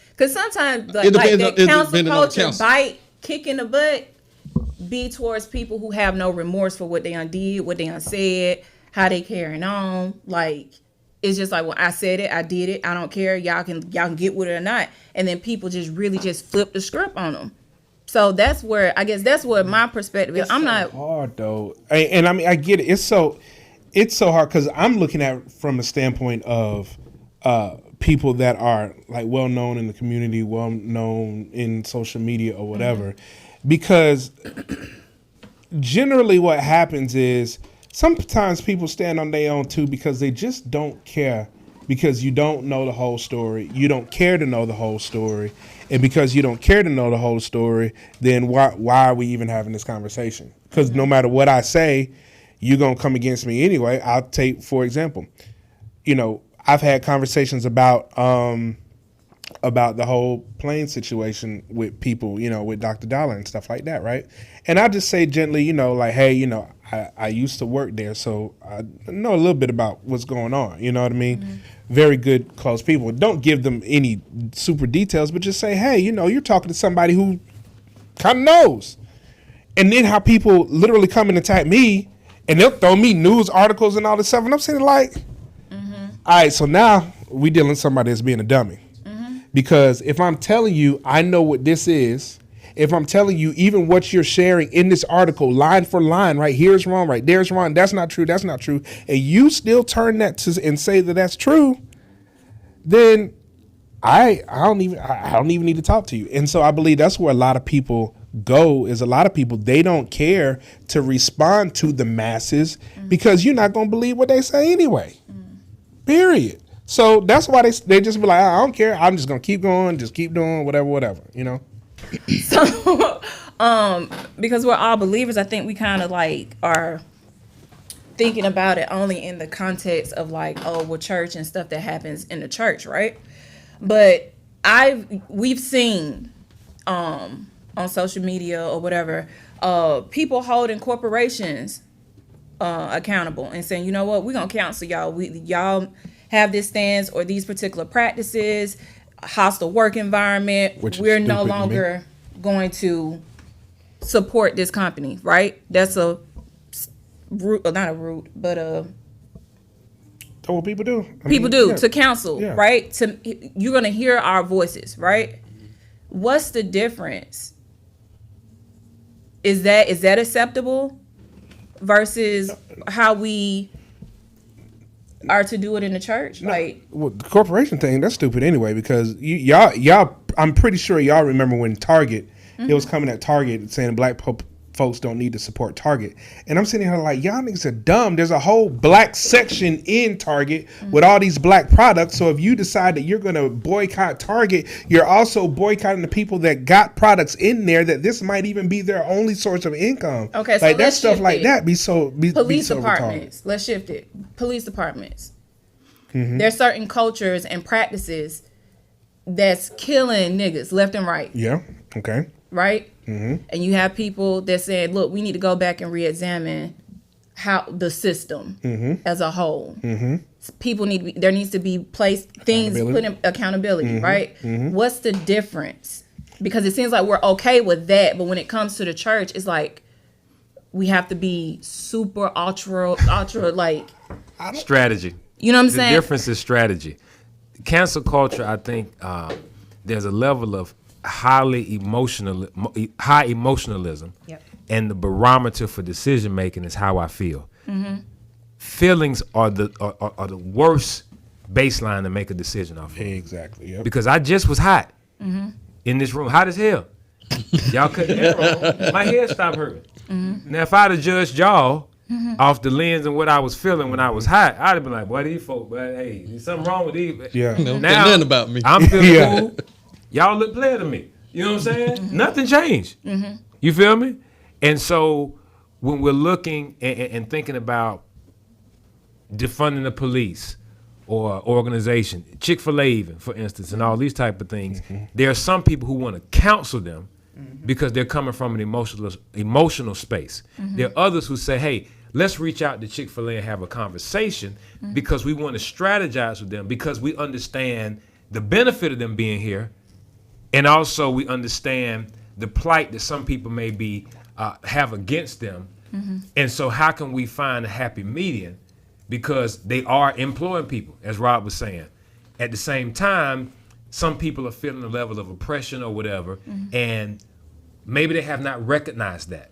Because sometimes It depends like on- that it council depending on the culture council. bite, kick in the butt, be towards people who have no remorse for what they undid, what they unsaid, how they carrying on. Like, it's just like, well, I said it, I did it, I don't care. Y'all can get with it or not. And then people just really just flip the script on them. So that's where my perspective is. I'm not. hard though, and I mean I get it. It's so hard because I'm looking at it from a standpoint of people that are like well known in the community, well known in social media or whatever, because generally what happens is sometimes people stand on their own too because they just don't care. Because you don't know the whole story, you don't care to know the whole story, and because you don't care to know the whole story, then why are we even having this conversation? Because no matter what I say, you're gonna come against me anyway. I'll take, for example, I've had conversations about the whole plane situation with people, with Dr. Dollar and stuff like that, right? And I just say gently, like, hey, I used to work there, so I know a little bit about what's going on. You know what I mean? Mm-hmm. Very good, close people. Don't give them any super details, but just say, hey, you're talking to somebody who kind of knows. And then how people literally come and attack me, and they'll throw me news articles and all this stuff, and I'm saying like, all right, so now we dealing with somebody that's being a dummy. Because if I'm telling you, I know what this is. If I'm telling you, even what you're sharing in this article, line for line, right here's wrong, right there's wrong, that's not true, and you still turn that to and say that that's true, then I don't even need to talk to you. And so I believe that's where a lot of people go. Is a lot of people, they don't care to respond to the masses because you're not gonna believe what they say anyway. Period. So that's why they just be like, I don't care. I'm just gonna keep going, just keep doing whatever. So, because we're all believers, I think we kind of like are thinking about it only in the context of like, church and stuff that happens in the church, right? But we've seen on social media or whatever, people holding corporations accountable and saying, you know what, we're gonna counsel y'all. Y'all have this stance or these particular practices, hostile work environment. We're no longer going to support this company, right? That's a root, not a root, but That's what people do. To counsel, Yeah. right? You're gonna hear our voices, right? What's the difference? Is that acceptable versus how we are to do it in the church? Well, the corporation thing, that's stupid anyway, because y'all I'm pretty sure y'all remember when Target, it was coming at Target saying black folks don't need to support Target. And I'm sitting here like, y'all niggas are dumb. There's a whole black section in Target with all these black products. So if you decide that you're going to boycott Target, you're also boycotting the people that got products in there that this might even be their only source of income. Okay, so like that let's stuff shift like it. that be so Police so departments. retarded. Let's shift it. Police departments. There's certain cultures and practices that's killing niggas left and right. Yeah. Okay. Right? And you have people that said, look, we need to go back and re-examine how the system as a whole. People there needs to be placed things put in accountability, right? What's the difference? Because it seems like we're okay with that, but when it comes to the church, it's like we have to be super ultra like, Strategy. you know what I'm The saying? difference is strategy. Cancel culture, I think there's a level of high emotionalism, Yep. and the barometer for decision making is how I feel. Feelings are the worst baseline to make a decision off of. Exactly. Yep. Because I just was hot in this room, hot as hell. Y'all couldn't hear me. My head stopped hurting. Now, if I'd have judged y'all off the lens and what I was feeling when I was hot, I'd have been like, boy, these folk, but hey, there's something wrong with these. Yeah. Don't Now, think nothing about me. I'm feeling Yeah. cool. Y'all look player to me. You know what I'm saying? Nothing changed. You feel me? And so when we're looking and thinking about defunding the police or organization, Chick-fil-A even, for instance, and all these type of things, there are some people who want to counsel them because they're coming from an emotional space. There are others who say, hey, let's reach out to Chick-fil-A and have a conversation because we want to strategize with them because we understand the benefit of them being here, and also we understand the plight that some people may be have against them. And so how can we find a happy median? Because they are employing people, as Rob was saying. At the same time, some people are feeling a level of oppression or whatever, and maybe they have not recognized that.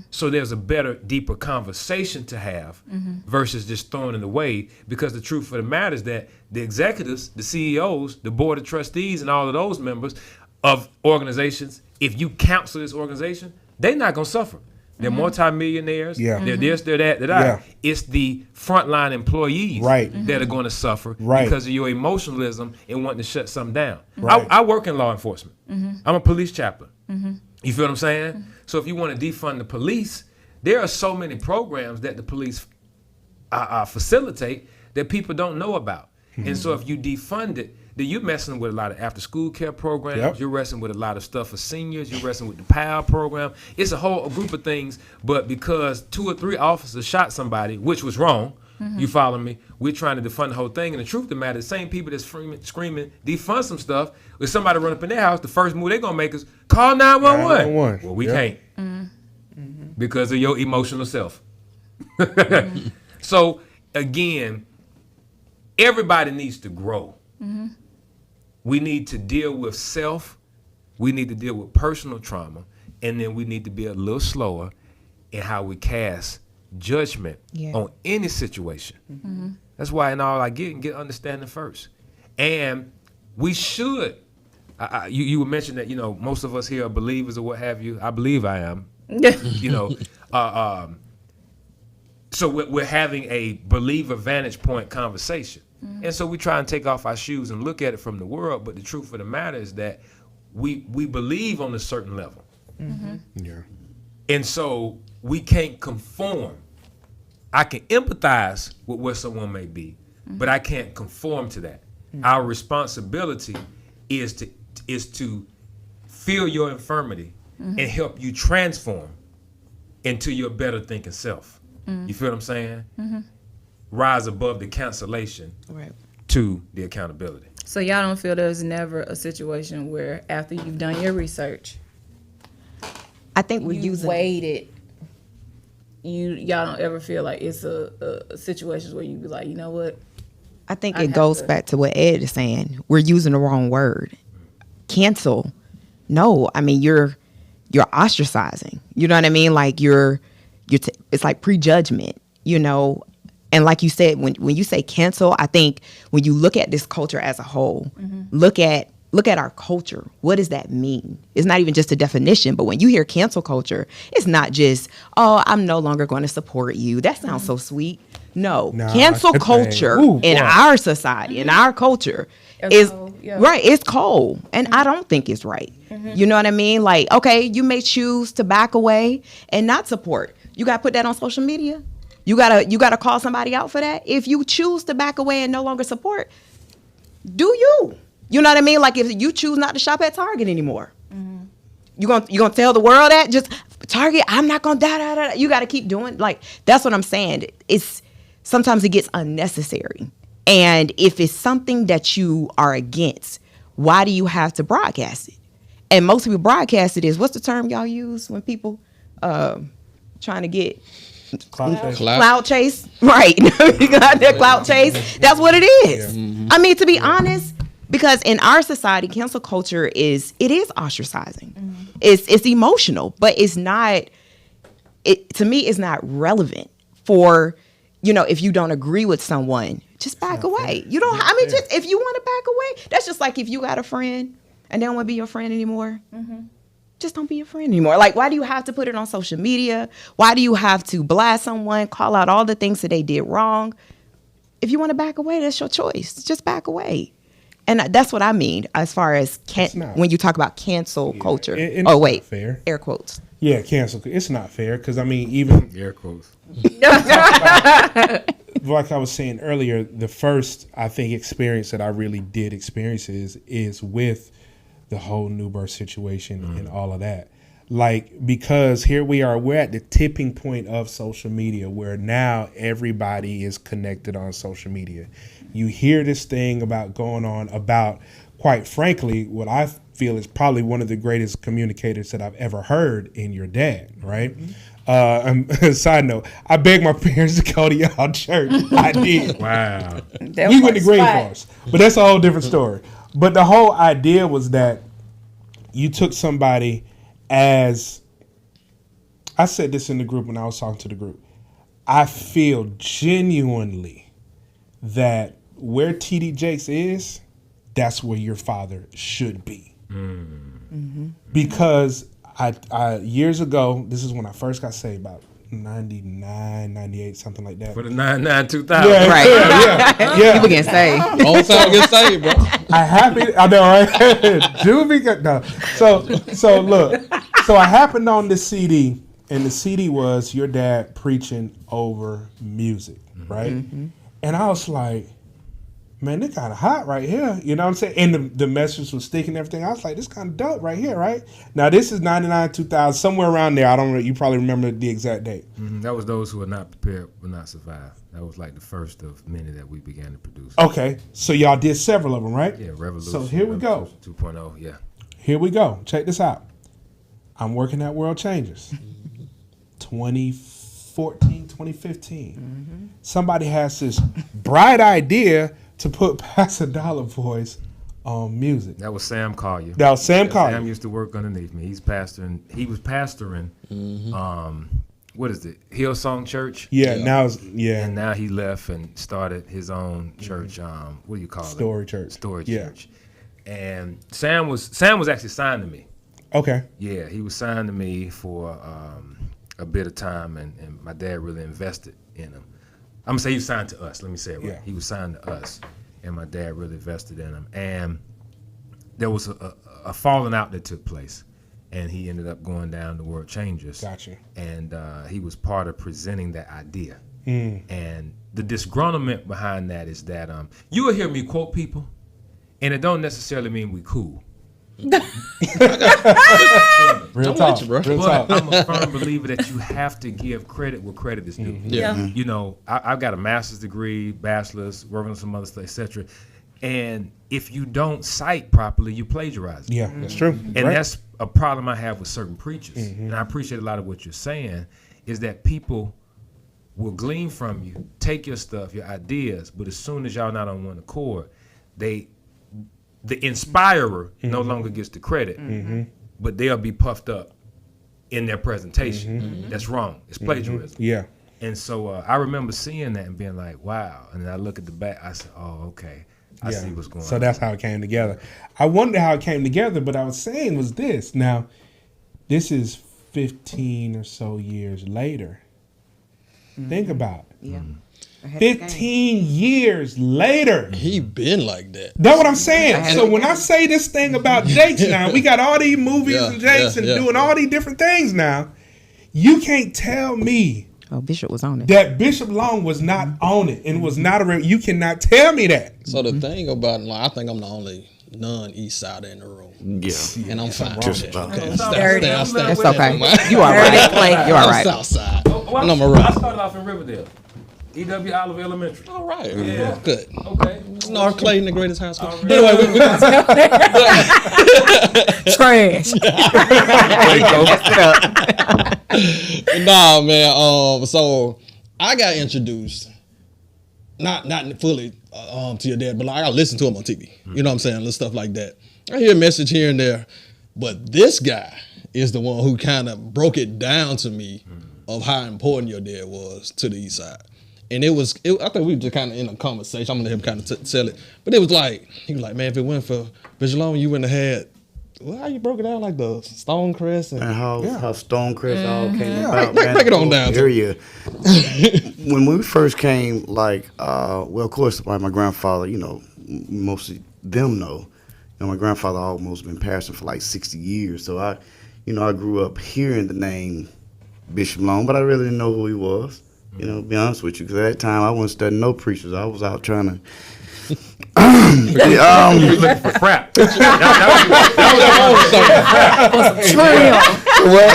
So there's a better, deeper conversation to have versus just throwing it away, because the truth of the matter is that the executives, the CEOs, the board of trustees, and all of those members of organizations, if you counsel this organization, they're not going to suffer. They're multimillionaires. Yeah. They're this, they're that, Yeah. It's the frontline employees Right. that are going to suffer Right. because of your emotionalism and wanting to shut something down. Right. I work in law enforcement. I'm a police chaplain. You feel what I'm saying? So if you want to defund the police, there are so many programs that the police facilitate that people don't know about. And so if you defund it, then you're messing with a lot of after-school care programs. Yep. You're wrestling with a lot of stuff for seniors. You're wrestling with the PAL program. It's a whole group of things. But because 2 or 3 officers shot somebody, which was wrong, you follow me? We're trying to defund the whole thing. And the truth of the matter, the same people that's screaming, defund some stuff, if somebody run up in their house, the first move they're going to make is call 911. 911. Well, we Yep. can't because of your emotional self. So, again, everybody needs to grow. We need to deal with self. We need to deal with personal trauma. And then we need to be a little slower in how we cast judgment on any situation. That's why in all I get understanding first. And we should. You mentioned that, most of us here are believers or what have you. I believe I am. So we're having a believer vantage point conversation. And so we try and take off our shoes and look at it from the world. But the truth of the matter is that we believe on a certain level. Yeah. And so we can't conform. I can empathize with where someone may be, but I can't conform to that. Our responsibility is to feel your infirmity and help you transform into your better thinking self. You feel what I'm saying? Rise above the cancellation to the accountability. So y'all don't feel there's never a situation where after you've done your research, I think we're you using waited. Y'all don't ever feel like it's a situation where you be like, you know what? I think I it have goes to- back to what Ed is saying. We're using the wrong word. Cancel. No, I mean you're ostracizing. You know what I mean? Like it's like prejudgment. And like you said, when you say cancel, I think when you look at this culture as a whole, look at our culture. What does that mean? It's not even just a definition, but when you hear cancel culture, it's not just, oh, I'm no longer going to support you. That sounds so sweet. No, Nah, cancel that culture thing. Ooh, in boy. our society, in our culture, It's is cold, yeah. right. It's cold, and I don't think it's right. You know what I mean? Like, okay, you may choose to back away and not support. You got to put that on social media. You gotta call somebody out for that. If you choose to back away and no longer support, do you? You know what I mean? Like if you choose not to shop at Target anymore, you gonna tell the world that just Target, I'm not gonna da. You got to keep doing like that's what I'm saying. It's sometimes it gets unnecessary, and if it's something that you are against, why do you have to broadcast it? And most people broadcast it is what's the term y'all use when people trying to get cloud chase, right? You got that cloud chase. That's what it is. I mean, to be honest, because in our society, cancel culture is ostracizing. It's emotional, but it's not. To me, it's not relevant for if you don't agree with someone, just back away. You don't. I mean, just if you want to back away, that's just like if you got a friend and they don't want to be your friend anymore. Just don't be your friend anymore. Like, why do you have to put it on social media? Why do you have to blast someone, call out all the things that they did wrong? If you want to back away, that's your choice. Just back away. And that's what I mean as far as when you talk about cancel culture. and Oh, it's wait. not fair. Air quotes. Yeah, cancel. It's not fair because I mean, even Air quotes. like I was saying earlier, the first I think experience that I really did experience is with the whole New Birth situation and all of that. Like, because here we are, we're at the tipping point of social media where now everybody is connected on social media. You hear this thing about going on about, quite frankly, what I feel is probably one of the greatest communicators that I've ever heard in your dad, right? Side note, I begged my parents to go to y'all church. I did. Wow. We went to Green Forest, but that's a whole different story. But the whole idea was that you took somebody as, I said this in the group when I was talking to the group, I feel genuinely that where TD Jakes is, that's where your father should be. Because I years ago, this is when I first got saved, about 99, 98, something like that. For the 99 2000. Right. Yeah. People get saved. Long time get saved, bro. I know, right? Juvie got no. So look. So I happened on this CD, and the CD was your dad preaching over music, right? And I was like, man, this kind of hot right here. You know what I'm saying? And the message was sticking and everything. I was like, this kind of dope right here, right? Now, this is 99, 2000, somewhere around there. I don't know. You probably remember the exact date. That was those who were not prepared will not survive. That was like the first of many that we began to produce. Okay. So y'all did several of them, right? Yeah, Revolution. So here we go. 2.0, yeah. Here we go. Check this out. I'm working at World Changers. 2014, 2015. Somebody has this bright idea to put Pastor Dollar voice on music. That was Sam Collier. That was Sam Collier. Sam used to work underneath me. He was pastoring what is it? Hillsong Church. Yeah, Yeah. now And now he left and started his own church. What do you call Story it? Church. Story Yeah. Church. And Sam was actually signed to me. Okay. Yeah, he was signed to me for a bit of time, and my dad really invested in him. I'm gonna say he was signed to us. Let me say it right. Yeah. He was signed to us, and my dad really invested in him. And there was a falling out that took place, and he ended up going down to World Changers. Gotcha. And he was part of presenting that idea. And the disgruntlement behind that is that you will hear me quote people, and it don't necessarily mean we cool. Real I'm talk. with you, bro. Real But talk. I'm a firm believer that you have to give credit where credit is due. Yeah. You know, I've got a master's degree, bachelor's, working on some other stuff, etc. And if you don't cite properly, you plagiarize it. Yeah, that's true. And Right. that's a problem I have with certain preachers. And I appreciate a lot of what you're saying, is that people will glean from you, take your stuff, your ideas, but as soon as y'all not on one accord, the inspirer no longer gets the credit, but they'll be puffed up in their presentation. That's wrong. It's plagiarism. Yeah. And so I remember seeing that and being like, wow. And then I look at the back, I said, oh, okay. I see what's going on. So that's how it came together. I wonder how it came together, but I was saying was this. Now, this is 15 or so years later. Think about it. Yeah. Ahead of the game. 15 years later. He been like that. That's what I'm saying. So when I say this thing about Jakes now, we got all these movies Yeah, and Jakes yeah, and yeah. doing all these different things now. You can't tell me Oh, Bishop was on it. that Bishop Long was not on it and was not a. You cannot tell me that. So the thing about it, like, I think I'm the only non-East Sider in the room, Yeah. and I'm fine. Just with that. about. Okay, Dirty. I stand It's with that, okay. man. You all right. You all I'm right. South Side. Well, And I'm a I rock. started off in Riverdale. E.W. Olive Elementary. All right. Yeah. Good. Okay. North Clayton, the greatest high school. Already. Anyway, we Trash. nah, man. So I got introduced, not fully to your dad, but like, I got to listen to him on TV. You know what I'm saying? Little stuff like that. I hear a message here and there, but this guy is the one who kind of broke it down to me of how important your dad was to the East Side. And I think we were just kind of in a conversation. I'm gonna let him kind of tell it, but it was like he was like, man, if it went for Bishop Long, you wouldn't have had. Well, how you broke it down like the Stonecrest and And how Stonecrest all came about. break it on down to Area. When we first came, like, well, of course, like my grandfather, you know, most of them know. You know, my grandfather almost been pastoring for like 60 years. So I grew up hearing the name Bishop Long, but I really didn't know who he was. You know, to be honest with you, because at that time I wasn't studying no preachers. I was out trying to. Looking for crap. that What?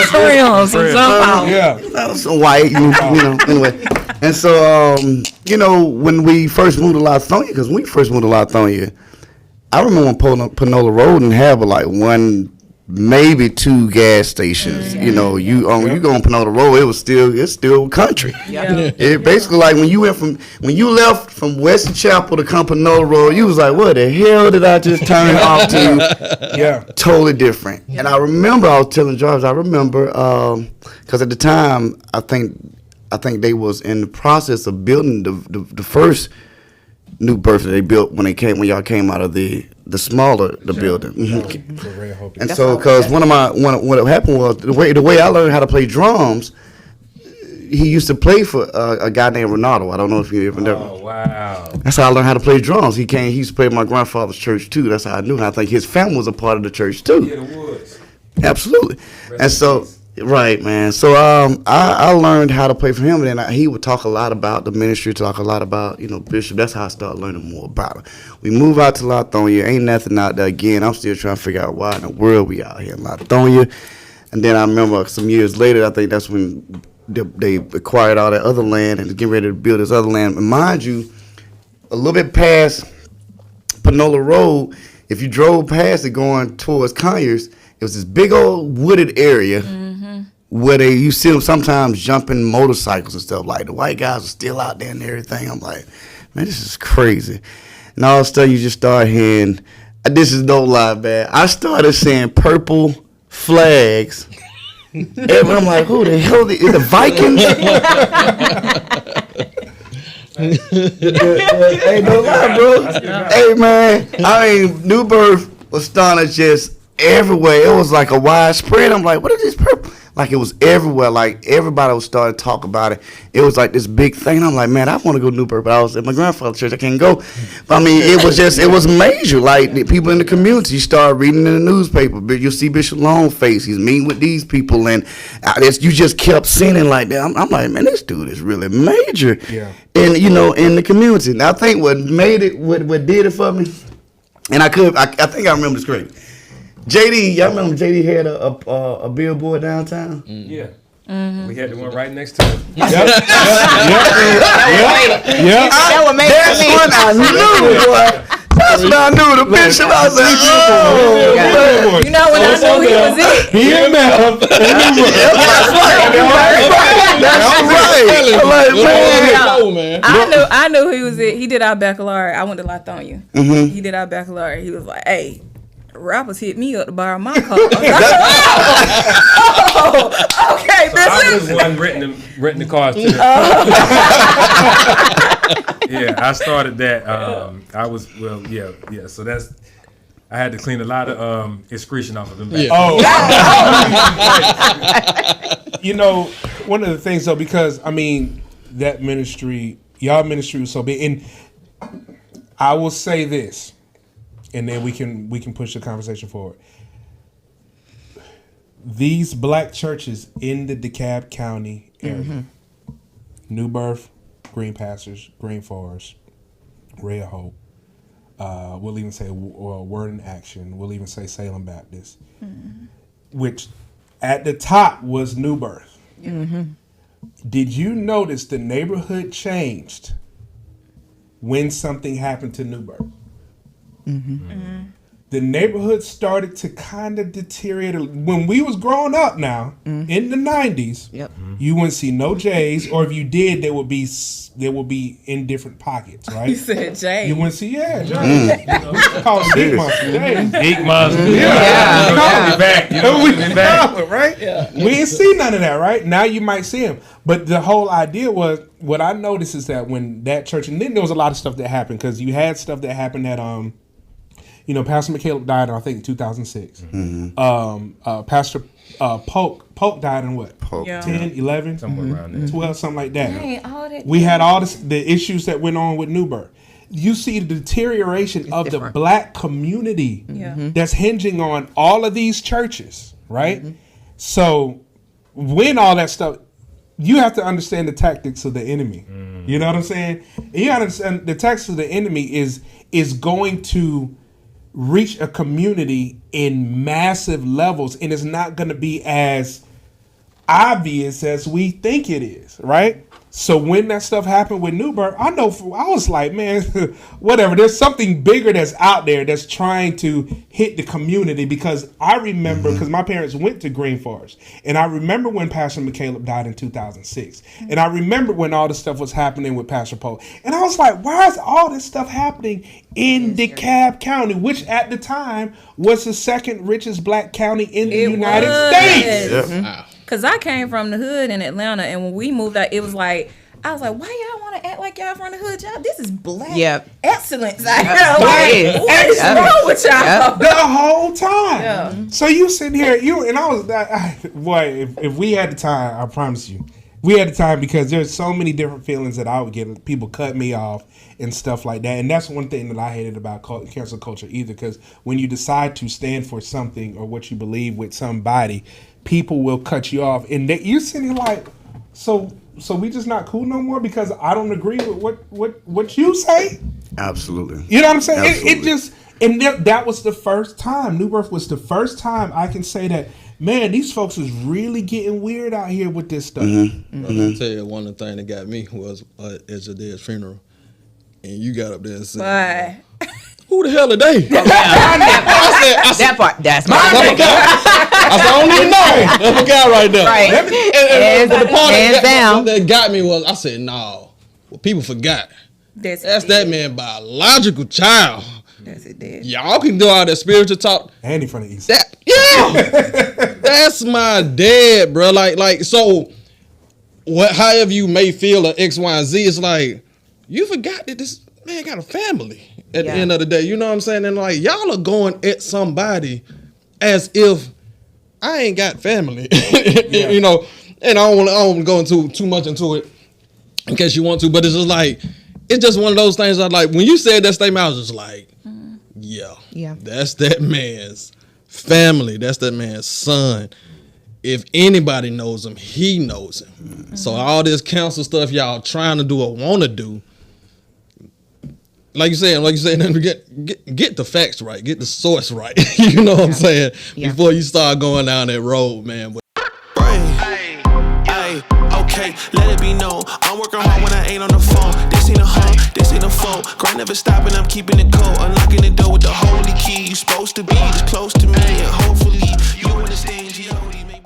Friends or something. Yeah. Some white, you know, anyway. And so, you know, when we first moved to Lithonia, because when we first moved to Lithonia, I remember when Panola Road didn't have like one, maybe two gas stations. You know, you go on Panola Road, it's still country. It basically like when you left from Western Chapel to come Panola Road, you was like, what the hell did I just turn off to? Yeah. Totally different. And I remember I was telling Jarvis, because at the time I think they was in the process of building the first New Birth that they built when y'all came out of the smaller building. Mm-hmm. And so, because what happened was the way I learned how to play drums, he used to play for a guy named Renato. I don't know if you ever know. Oh, wow. That's how I learned how to play drums. He used to play at my grandfather's church too. That's how I knew. I think his family was a part of the church too. Yeah, the Woods. Absolutely. And so, right, man. So I learned how to play for him, and then he would talk a lot about the ministry, talk a lot about, you know, Bishop. That's how I started learning more about it. We move out to Lithonia. Ain't nothing out there again. I'm still trying to figure out why in the world we out here in Lithonia. And then I remember some years later, I think that's when they acquired all that other land and getting ready to build this other land. And mind you, a little bit past Panola Road, if you drove past it going towards Conyers, it was this big old wooded area where you see them sometimes jumping motorcycles and stuff. Like the white guys are still out there and everything. I'm like, man, this is crazy. And all of a sudden you just start hearing, this is no lie, man. I started seeing purple flags. And I'm like, who the hell is the Vikings? Hey, no lie, bro. Hey, man. I mean, New Birth was starting to just everywhere. It was like a widespread. I'm like, what is this purple? Like it was everywhere. Like everybody was starting to talk about it. It was like this big thing. I'm like, man, I want to go to New Birth, but I was at my grandfather's church. I can't go. But I mean, it was major. Like the people in the community start reading in the newspaper. But you'll see Bishop Longface. He's meeting with these people, and you just kept seeing it like that. I'm like, man, this dude is really major. Yeah. And you know, in the community. And I think what made it, what did it for me, and I think I remember this correctly. JD, y'all remember JD had a billboard downtown? Yeah. We had the one right next to it. Yep. That would make That's me. when I knew, boy. That's when I knew the bishop. I was like, oh. You know when I knew he was it. That's right. I'm like, man. I knew he was it. He did our baccalaureate. I went to Lithonia. He did our baccalaureate. He was like, hey, rappers hit me up to borrow my car. Okay, I was the one renting the cars too. Yeah, I started that. So I had to clean a lot of excretion off of them. Yeah. Oh. You know, one of the things though, because I mean, that ministry, y'all ministry was so big, and I will say this, and then we can push the conversation forward. These black churches in the DeKalb County area, New Birth, Green Pastures, Green Forest, Ray of Hope, we'll even say Word in Action, we'll even say Salem Baptist, which at the top was New Birth. Did you notice the neighborhood changed when something happened to New Birth? The neighborhood started to kind of deteriorate. When we was growing up now, in the 90s, you wouldn't see no J's, or if you did, they would be in different pockets, right? You said Jay. You wouldn't see, J's. Call them Geek Monster J's. Geek monster. Right? Yeah. We didn't see none of that, right? Now you might see them. But the whole idea was, what I noticed is that when that church, and then there was a lot of stuff that happened, because you had stuff that happened that, Pastor McCaleb died, I think, in 2006. Pastor Polk died in what? 10, 11? Somewhere around there. 12, something like that. Dang, all that We had all the issues that went on with New Birth. You see the deterioration of the black community that's hinging on all of these churches, right? So when all that stuff, you have to understand the tactics of the enemy. You know what I'm saying? And you understand the tactics of the enemy is going to reach a community in massive levels, and it's not going to be as obvious as we think it is, right? So when that stuff happened with Newburgh, I was like, man, whatever. There's something bigger that's out there that's trying to hit the community, because I remember, because my parents went to Green Forest, and I remember when Pastor McCaleb died in 2006, and I remember when all this stuff was happening with Pastor Poe, and I was like, why is all this stuff happening in DeKalb County, which at the time was the second richest black county in the United States? Yeah. Cause I came from the hood in Atlanta, and when we moved out, it was like, I was like, why y'all want to act like y'all from the hood? Y'all, this is black excellence. Like, what is wrong with y'all? The whole time. So you sitting here, and I was boy, if we had the time, I promise you, we had the time, because there's so many different feelings that I would get. People cut me off and stuff like that, and that's one thing that I hated about cancel culture either. Because when you decide to stand for something or what you believe with somebody, people will cut you off, and you sitting like, so we just not cool no more because I don't agree with what you say. Absolutely. You know what I'm saying? Absolutely. It just, and that was the first time. New Birth was the first time I can say that, man, these folks is really getting weird out here with this stuff. I'll tell you, one of the things that got me was at your dad's funeral, and you got up there and said, who the hell are they? That part, that's my thing. I said, I don't even know. That's a guy right there. Right. And the part Hands down. that got me was, I said, no. Well, people forgot. That's that man's biological child. That's it, Dad. Y'all can do all that spiritual talk. And he from the East. That's my dad, bro. Like so. However you may feel or X, Y, and Z, it's like you forgot that this man got a family at the end of the day. You know what I'm saying? And like y'all are going at somebody as if I ain't got family. You know, and I don't want to go into too much into it in case you want to, but it's just like it's just one of those things that like when you said that statement, I was just like, yeah, that's that man's family. That's that man's son. If anybody knows him, he knows him. So all this council stuff y'all trying to do or want to do, like you said, get the facts right, get the source right. You know what I'm saying? Before you start going down that road, man. Okay, let it be known. I'm working hard when I ain't on the phone. This ain't a home, this ain't a phone. Grind never stopping, I'm keeping it cold. Unlocking the door with the holy key. You supposed to be this close to me, and hopefully you understand G.O.D.